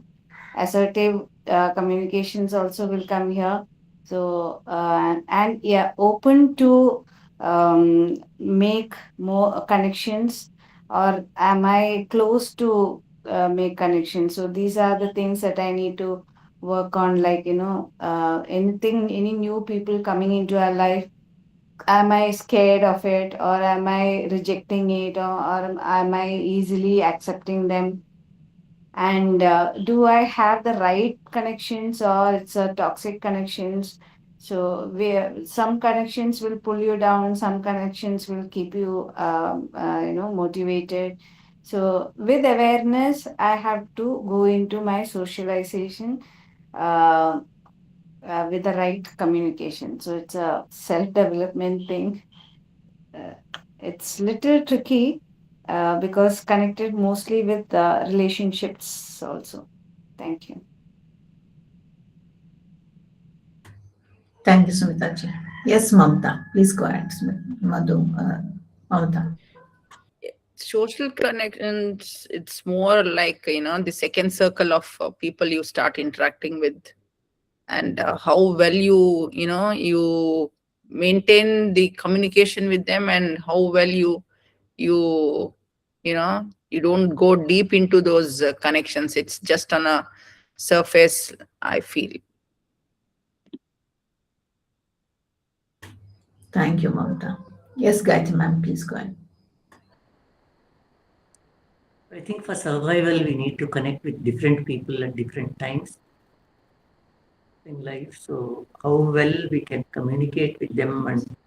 Speaker 4: assertive communications also will come here. So and yeah, open to make more connections, or am I close to make connections? So these are the things that I need to work on, like anything, any new people coming into our life, am I scared of it, or am I rejecting it, or am I easily accepting them? And do I have the right connections, or it's a toxic connections? So where some connections will pull you down, some connections will keep you motivated. So with awareness I have to go into my socialization. uh, with the right communication. So it's a self-development thing. Uh, it's little tricky because connected mostly with relationships also. Thank you.
Speaker 1: Thank you, Smita ji. Yes, Mamta. Please go ahead, Mamta.
Speaker 2: Social connections, it's more like, the second circle of people you start interacting with, and how well you maintain the communication with them, and how well you you don't go deep into those connections. It's just on a surface, I feel.
Speaker 1: Thank you, Mamta. Yes, Gayatri ma'am, please go ahead.
Speaker 5: I think for survival, we need to connect with different people at different times in life. So, how well we can communicate with them and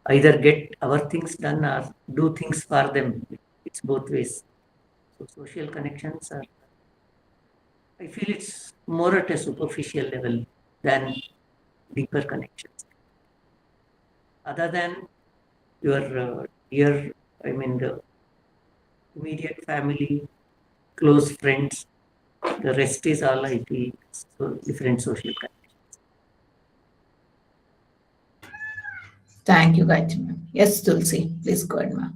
Speaker 5: either get our things done or do things for them. It's both ways. So, social connections are, I feel it's more at a superficial level than deeper connections. Other than your dear, I mean, the immediate family, close friends, the rest is all I feel so different social connections.
Speaker 1: Thank you, Gayatri ma'am. Yes, Tulsi, please go ahead, ma'am.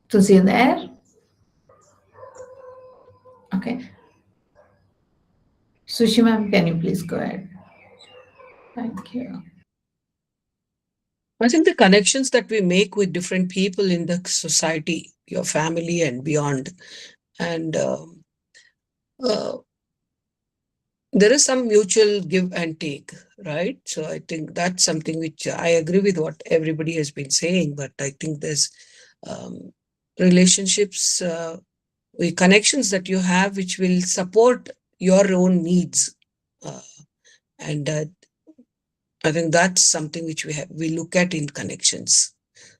Speaker 1: Tulsi in the air? Okay. Sushi ma'am, can you please go ahead? Thank you.
Speaker 7: I think the connections that we make with different people in the society, your family and beyond, and uh, there is some mutual give and take, right? So I think that's something which I agree with what everybody has been saying, but I think there's um, relationships, with connections that you have which will support your own needs. Uh, and I think that's something which we look at in connections.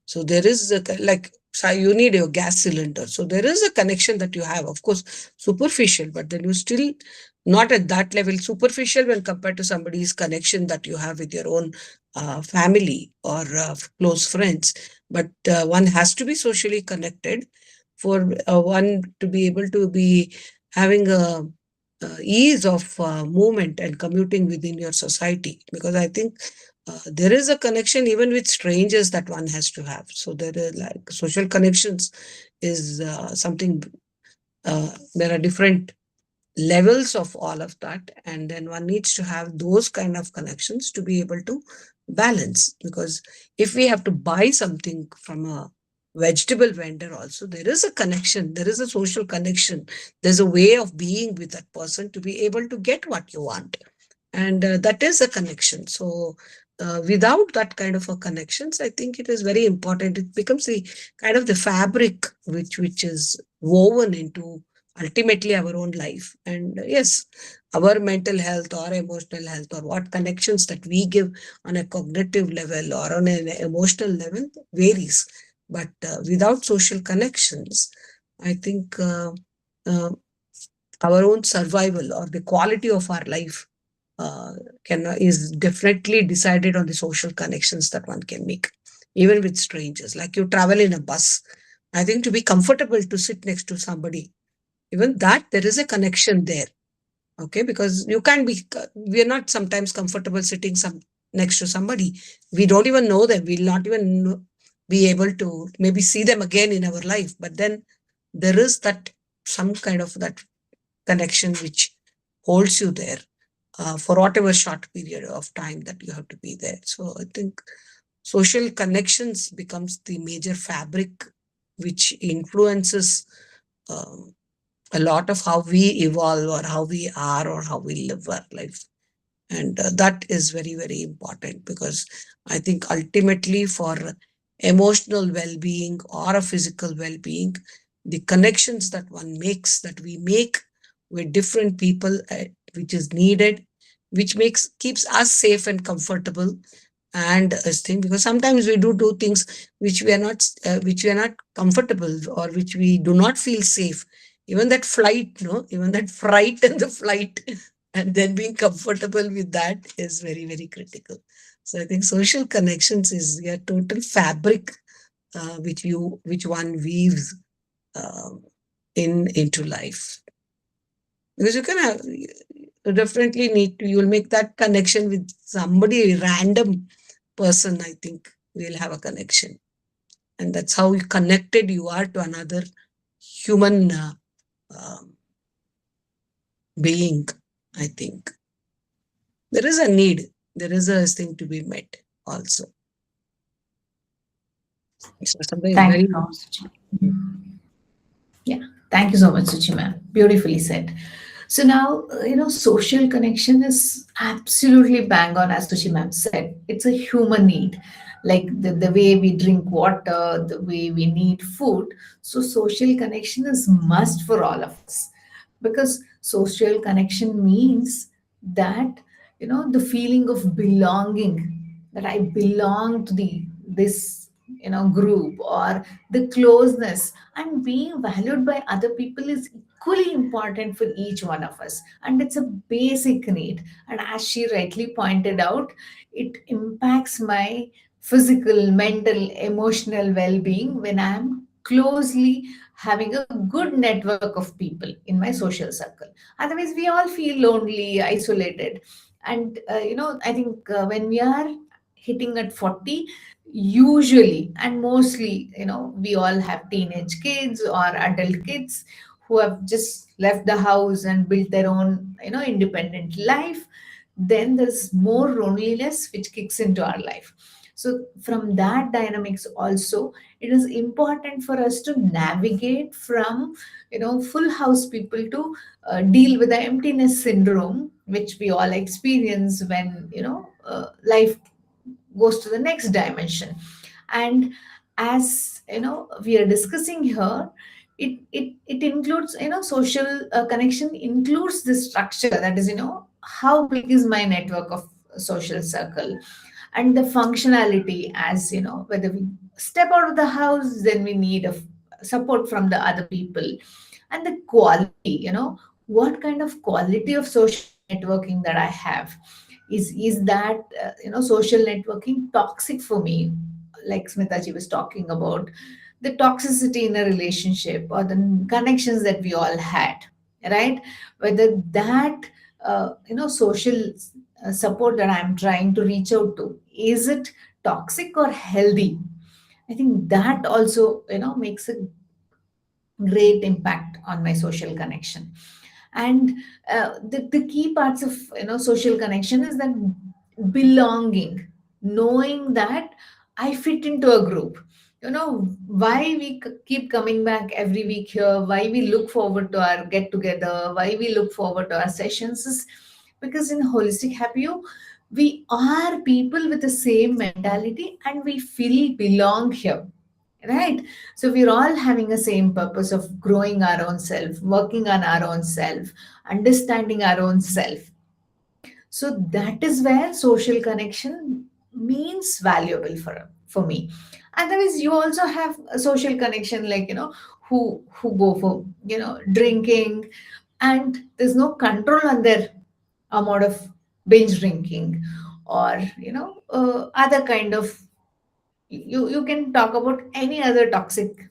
Speaker 7: So there is like, so you need your gas cylinder. So there is a connection that you have, of course, superficial, but then you still not at that level superficial when compared to somebody's connection that you have with your own family or close friends. But one has to be socially connected for one to be able to be having a ease of movement and commuting within your society, because I think there is a connection even with strangers that one has to have. So there is like social connections is something, there are different levels of all of that, and then one needs to have those kind of connections to be able to balance. Because if we have to buy something from a vegetable vendor also, there is a connection, there is a social connection, there's a way of being with that person to be able to get what you want, and that is a connection. So without that kind of a connections, I think it is very important. It becomes the kind of the fabric which is woven into ultimately our own life. And yes, our mental health or emotional health, or what connections that we give on a cognitive level or on an emotional level varies. But without social connections, I think uh, our own survival or the quality of our life uh, is definitely decided on the social connections that one can make, even with strangers. Like you travel in a bus, I think to be comfortable to sit next to somebody, even that there is a connection there. Okay, because you can't be, we are not sometimes comfortable sitting next to somebody we don't even know them, we'll not even be able to maybe see them again in our life, but then there is that some kind of that connection which holds you there for whatever short period of time that you have to be there. So I think social connections becomes the major fabric which influences um, a lot of how we evolve or how we are or how we live our life. And that is very, very important, because I think ultimately for emotional well-being or a physical well-being, the connections that one makes, that we make with different people, which is needed, which keeps us safe and comfortable, and this thing, because sometimes we do things which we are not comfortable, or which we do not feel safe. Even that flight, no, even that fright and the flight, and then being comfortable with that is very, very critical. So I think social connections is a total fabric, which one weaves um, into life, because you can have, you definitely need to, you'll make that connection with somebody, a random person. I think we'll have a connection, and that's how connected you are to another human um, being. I think there is a need, there is a thing to be met also. So something
Speaker 1: Thank you
Speaker 7: very.
Speaker 1: so much, Suchi. Yeah, thank you so much, Suchi ma'am. Beautifully said. So now, social connection is absolutely bang on, as Suchi ma'am said. It's a human need, like the way we drink water, the way we need food. So social connection is must for all of us, because social connection means that, the feeling of belonging, that I belong to this, group, or the closeness and being valued by other people is equally important for each one of us, and it's a basic need. And as she rightly pointed out, it impacts my physical, mental, emotional well-being when I'm closely having a good network of people in my social circle. Otherwise we all feel lonely, isolated. And I think when we are hitting at 40, usually and mostly, we all have teenage kids or adult kids who have just left the house and built their own, independent life. Then there's more loneliness which kicks into our life. So from that dynamics also, it is important for us to navigate from, full house people to deal with the emptiness syndrome which we all experience when, life goes to the next dimension. And as we are discussing here, it includes, social connection includes the structure, that is, how big is my network of social circle, and the functionality, as whether we step out of the house, then we need a support from the other people. And the quality, what kind of quality of social networking that I have. Is that social networking toxic for me, like Smitaji was talking about, the toxicity in a relationship or the connections that we all had, right? Whether that social support that I'm trying to reach out to, is it toxic or healthy? I think that also makes a great impact on my social connection. And the key parts of social connection is that belonging, knowing that I fit into a group. Why we keep coming back every week here, why we look forward to our get together, why we look forward to our sessions, is because in holistic happy you, we are people with the same mentality and we feel belong here, right? So we're all having a same purpose of growing our own self, working on our own self, understanding our own self. So that is where social connection means valuable for me. Otherwise you also have a social connection, like who go for drinking, and there's no control on their amount of binge drinking, or other kind of, you can talk about any other toxic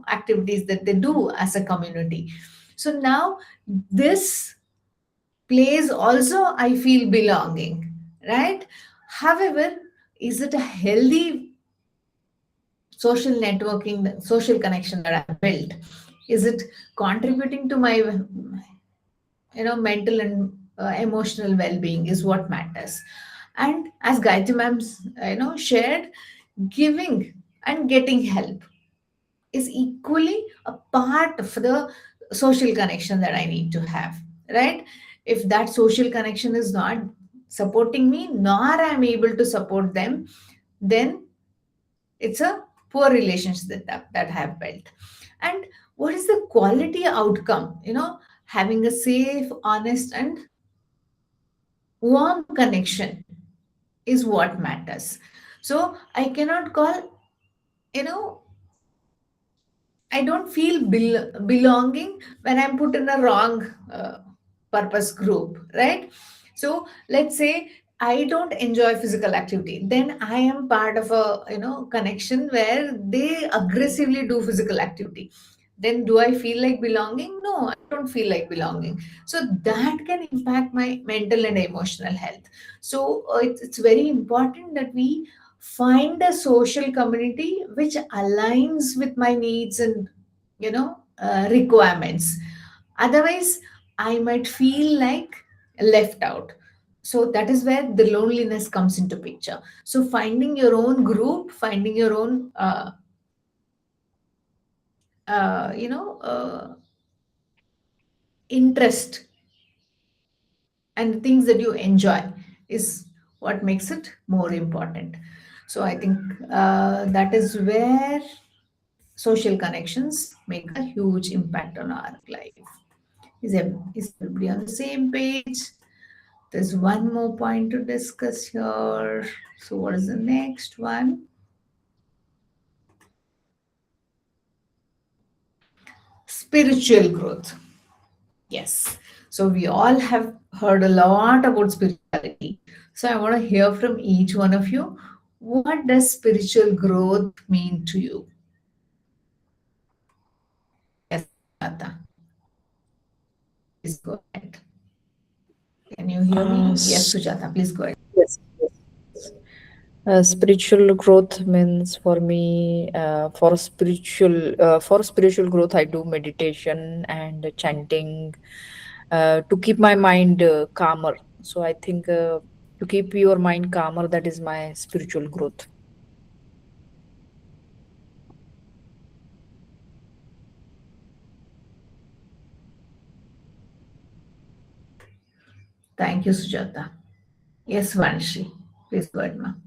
Speaker 1: activities that they do as a community. So now this place also I feel belonging, right? However, is it a healthy social networking, social connection that I've built? Is it contributing to my mental and emotional well-being is what matters. And as Gayatri ma'am shared, giving and getting help is equally a part of the social connection that I need to have, right? If that social connection is not supporting me, nor I'm able to support them, then it's a poor relationship that I have built. And what is the quality outcome? Having a safe, honest, and warm connection is what matters. So I cannot call, you know, I don't feel belonging when I'm put in a wrong purpose group, right? So let's say I don't enjoy physical activity, then I am part of a connection where they aggressively do physical activity. Then do I feel like belonging? No, I don't feel like belonging. So that can impact my mental and emotional health. So it's very important that we find a social community which aligns with my needs and requirements. Otherwise I might feel like left out. So that is where the loneliness comes into picture. So finding your own group, finding your own uh, you know uh, interest and the things that you enjoy is what makes it more important. So I think that is where social connections make a huge impact on our life. Is everybody on the same page? There's one more point to discuss here. So what is the next one? Spiritual growth. Yes. So we all have heard a lot about spirituality. So I want to hear from each one of you. What does spiritual growth mean to you? Yes, Sujata. Please go ahead. Can you hear me? Yes, Sujata, please go ahead.
Speaker 8: Yes. Spiritual growth means for me, for spiritual growth, I do meditation and chanting to keep my mind calmer. So I think to keep your mind calmer, that is my spiritual growth.
Speaker 1: Thank you, Sujata. Yes, Vanshi, please go ahead, ma'am.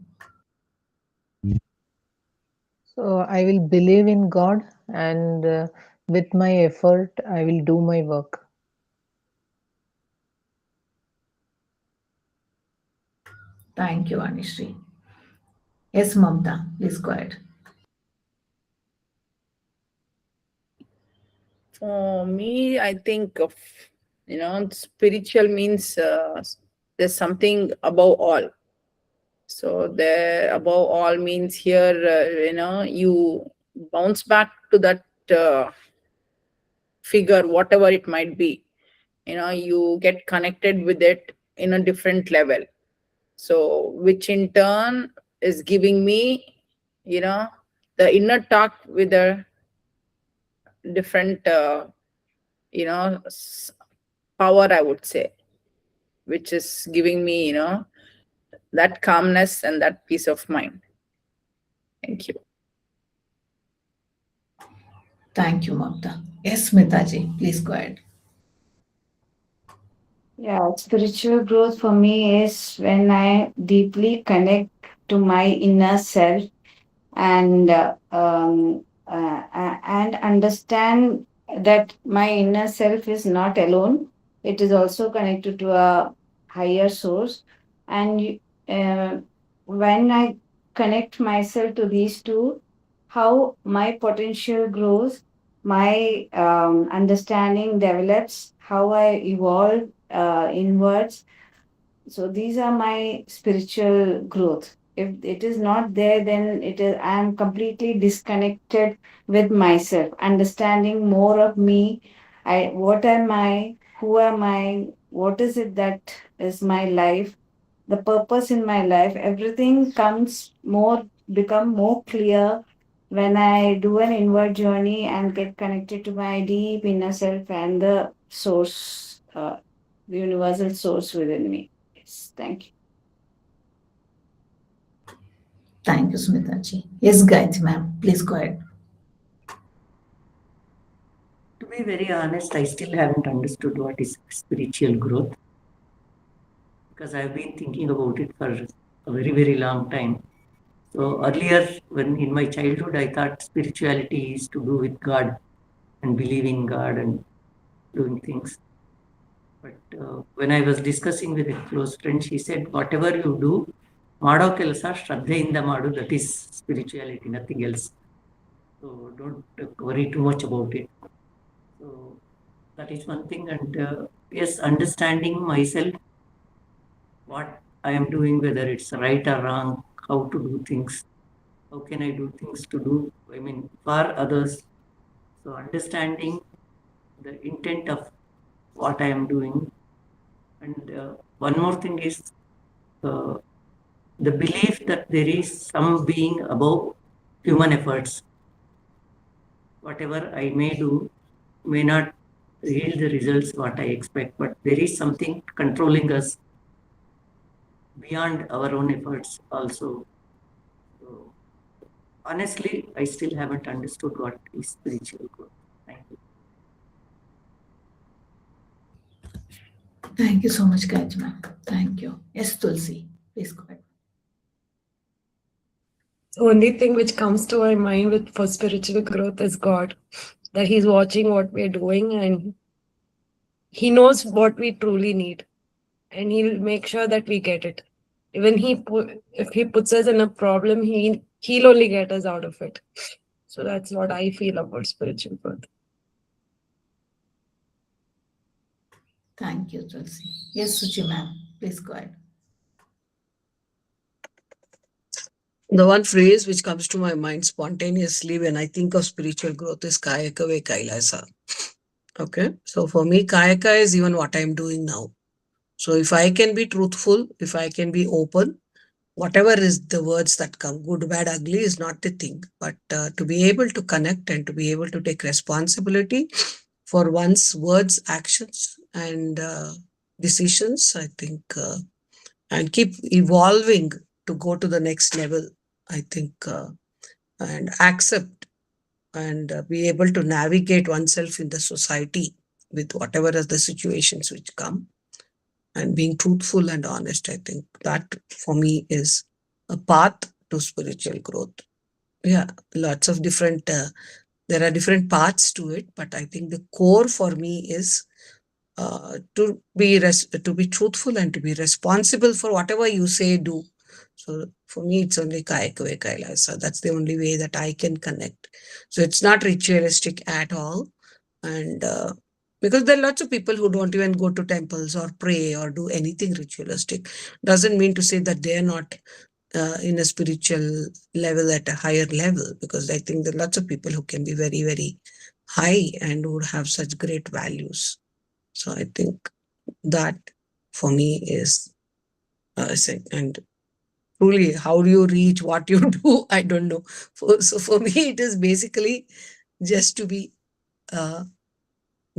Speaker 3: So I will believe in God, and with my effort, I will do my work.
Speaker 1: Thank you, Anishri. Yes, Mamta, please go ahead.
Speaker 2: For me, I think of, spiritual means there's something above all. So there above all means here, you bounce back to that figure, whatever it might be. You get connected with it in a different level. So which in turn is giving me, you know, the inner talk with a different, you know, s- power, I would say, which is giving me, that calmness and that peace of mind. Thank you.
Speaker 1: Thank you, Mamta. Yes, Smitaji, please go ahead.
Speaker 4: Yeah, spiritual growth for me is when I deeply connect to my inner self and and understand that my inner self is not alone. It is also connected to a higher source. And when I connect myself to these two, how my potential grows, my understanding develops, how I evolve inwards. So these are my spiritual growth. If it is not there, then it is I am completely disconnected with myself, understanding more of me. What am I? Who am I? What is it that is my life? The purpose in my life, everything become more clear when I do an inward journey and get connected to my deep inner self and the source, the universal source within me. Yes, thank you.
Speaker 1: Thank you, Smitaji. Yes, Gayatri, ma'am, please go ahead.
Speaker 5: To be very honest, I still haven't understood what is spiritual growth because I've been thinking about it for a very, very long time. So earlier, when in my childhood, I thought spirituality is to do with God and believing God and doing things. But when I was discussing with a close friend, she said, whatever you do, ಮಾಡೋ ಕೆಲಸ ಶ್ರದ್ಧೆಯಿಂದ ಮಾಡು, that is spirituality, nothing else. So don't worry too much about it. So that is one thing. And yes, understanding myself, what I am doing, whether it's right or wrong, how to do things, how can I do things to do, I mean, for others. So understanding the intent of what I am doing. And one more thing is uh, the belief that there is some being above human efforts. Whatever I may do may not yield the results what I expect, but there is something controlling us beyond our own efforts also. So, honestly, I still haven't understood what is spiritual growth. Thank you.
Speaker 1: Thank you so much, Gayatri ma'am. Thank you. Yes, Tulsi, please go ahead.
Speaker 6: The only thing which comes to my mind with for spiritual growth is God, that He's watching what we're doing and He knows what we truly need, and He'll make sure that we get it. Even if He puts us in a problem, He'll only get us out of it. So that's what I feel about spiritual growth.
Speaker 1: Thank you, Tulsi. Yes, Suchi ma'am, please go ahead.
Speaker 7: The one phrase which comes to my mind spontaneously when I think of spiritual growth is Kayaka ve Kailasa. Okay. So for me, Kayaka is even what I'm doing now. So if I can be truthful, if I can be open, whatever is the words that come, good, bad, ugly is not the thing. But to be able to connect and to be able to take responsibility for one's words, actions, and decisions, I think, and keep evolving to go to the next level, I think, and accept and be able to navigate oneself in the society with whatever are the situations which come, and being truthful and honest. I think that for me is a path to spiritual growth. Yeah, lots of different, there are different paths to it, but I think the core for me is to be truthful and to be responsible for whatever you say, do. So for me, it's only Kayakave Kailasa. That's the only way that I can connect. So it's not ritualistic at all. And because there are lots of people who don't even go to temples or pray or do anything ritualistic. Doesn't mean to say that they're not in a spiritual level at a higher level, because I think there are lots of people who can be very, very high and would have such great values. So I think that for me is and truly, how do you reach what you do? I don't know. So for me, it is basically just to be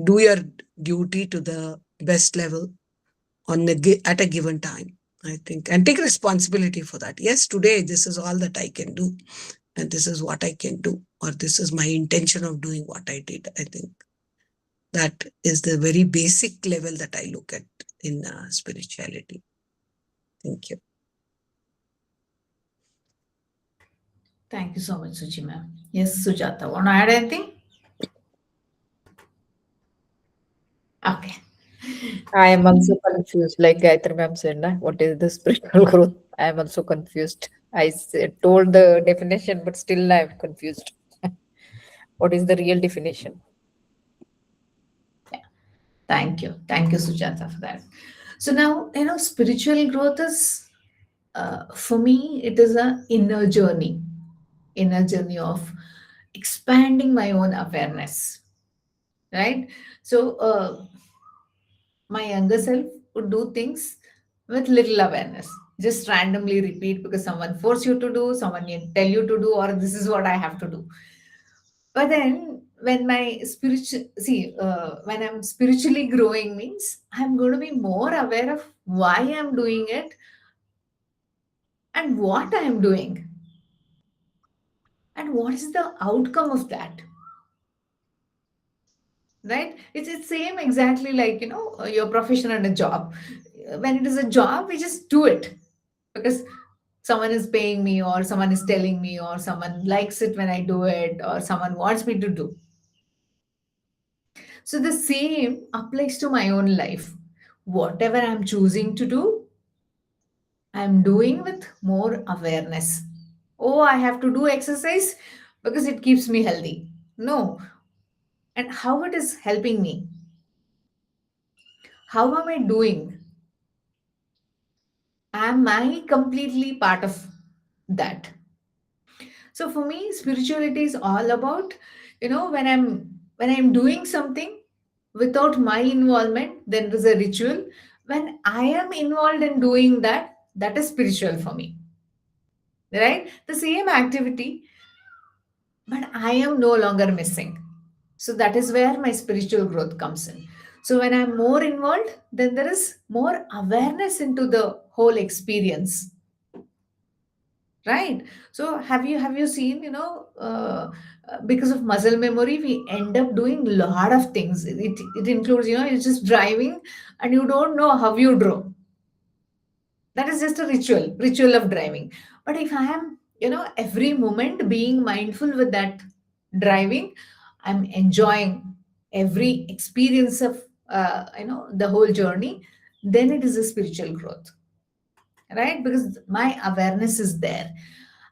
Speaker 7: do your duty to the best level at a given time, I think, and take responsibility for that. Yes, today this is all that I can do, and this is what I can do, or this is my intention of doing what I did. I think that is the very basic level that I look at in spirituality. Thank you.
Speaker 1: Thank you so much, Suchi ma'am. Yes, Sujata, want to add anything? Okay.
Speaker 8: I am also confused, like Gayatri ma'am said, na, what is the spiritual growth? I am also confused. Told the definition, but still I am confused. What is the real definition?
Speaker 1: Thank you. Thank you, Sujata, for that. So now, spiritual growth is, for me, it is an inner journey of expanding my own awareness, right? So, my younger self would do things with little awareness, just randomly repeat because someone force you to do, someone tell you to do, or this is what I have to do. But then when when I'm spiritually growing means I'm going to be more aware of why I'm doing it and what I'm doing and what is the outcome of that, right? It's same exactly like your profession and a job. When it is a job, we just do it because someone is paying me or someone is telling me or someone likes it when I do it or someone wants me to do. So the same applies to my own life. Whatever I'm choosing to do, I'm doing with more awareness. Oh, I have to do exercise because it keeps me healthy. No. And how it is helping me? How am I doing? Am I completely part of that? So for me, spirituality is all about, when I'm doing something without my involvement, then there's a ritual. When I am involved in doing that, that is spiritual for me. Right? The same activity, but I am no longer missing. So that is where my spiritual growth comes in. So when I'm more involved, then there is more awareness into the whole experience. Right. So have you seen, because of muscle memory, we end up doing a lot of things. It includes, you're just driving and you don't know how you drove. That is just a ritual of driving. But if I am, every moment being mindful with that driving, I'm enjoying every experience of, the whole journey, then it is a spiritual growth, right? Because my awareness is there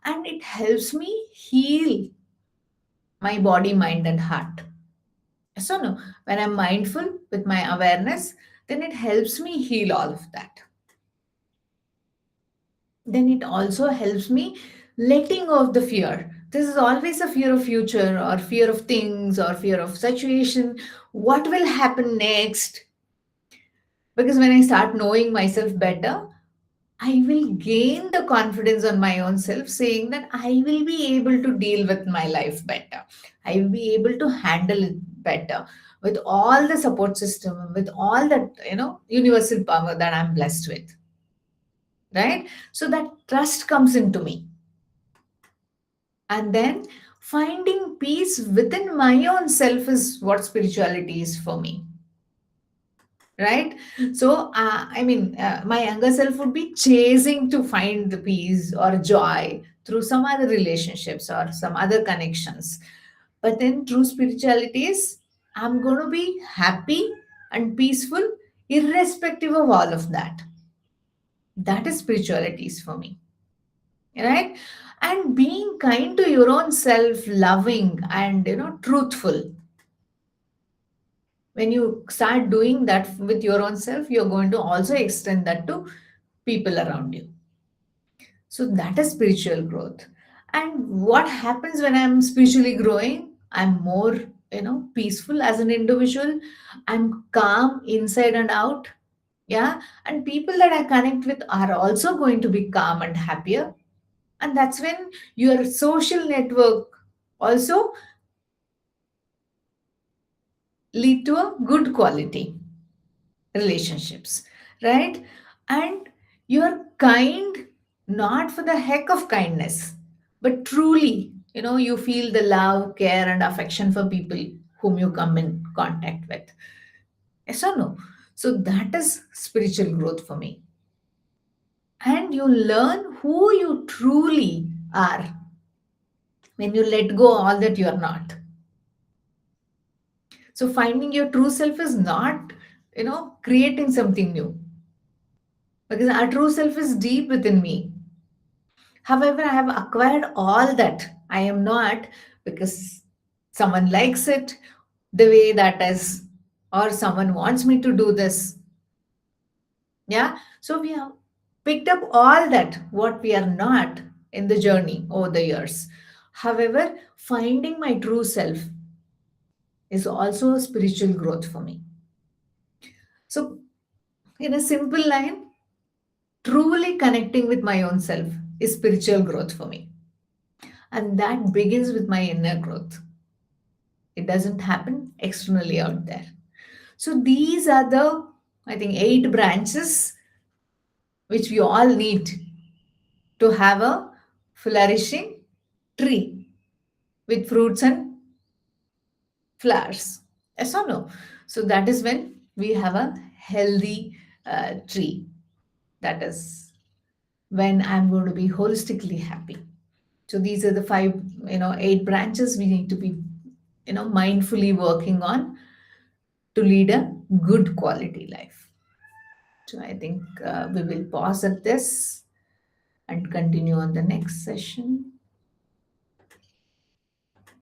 Speaker 1: and it helps me heal my body, mind, and heart. So, no, when I'm mindful with my awareness, then it helps me heal all of that. Then it also helps me letting go of the fear. This is always a fear of future or fear of things or fear of situation. What will happen next? Because when I start knowing myself better, I will gain the confidence on my own self, saying that I will be able to deal with my life better. I will be able to handle it better with all the support system, with all that, universal power that I'm blessed with. Right? So that trust comes into me. And then finding peace within my own self is what spirituality is for me. Right. So my younger self would be chasing to find the peace or joy through some other relationships or some other connections, but then true spirituality is I'm going to be happy and peaceful irrespective of all of that. That is spirituality is for me, right? And being kind to your own self, loving and, truthful. When you start doing that with your own self, you're going to also extend that to people around you. So that is spiritual growth. And what happens when I'm spiritually growing? I'm more, peaceful as an individual. I'm calm inside and out. Yeah. And people that I connect with are also going to be calm and happier. And that's when your social network also lead to a good quality relationships, right? And you're kind not for the heck of kindness, but truly, you feel the love, care, and affection for people whom you come in contact with. Yes or no? So that is spiritual growth for me. And you learn who you truly are when you let go all that you're not. So finding your true self is not, creating something new, because our true self is deep within me. However, I have acquired all that I am not because someone likes it the way that is, or someone wants me to do this. Yeah. So we have picked up all that what we are not in the journey over the years. However, finding my true self is also a spiritual growth for me. So, in a simple line, truly connecting with my own self is spiritual growth for me. And that begins with my inner growth. It doesn't happen externally out there. So these are the, I think, 8 branches which we all need to have a flourishing tree with fruits and flowers. Yes or no? So that is when we have a healthy tree. That is when I'm going to be holistically happy. So these are the 8 branches we need to be, mindfully working on to lead a good quality life. So I think we will pause at this and continue on the next session.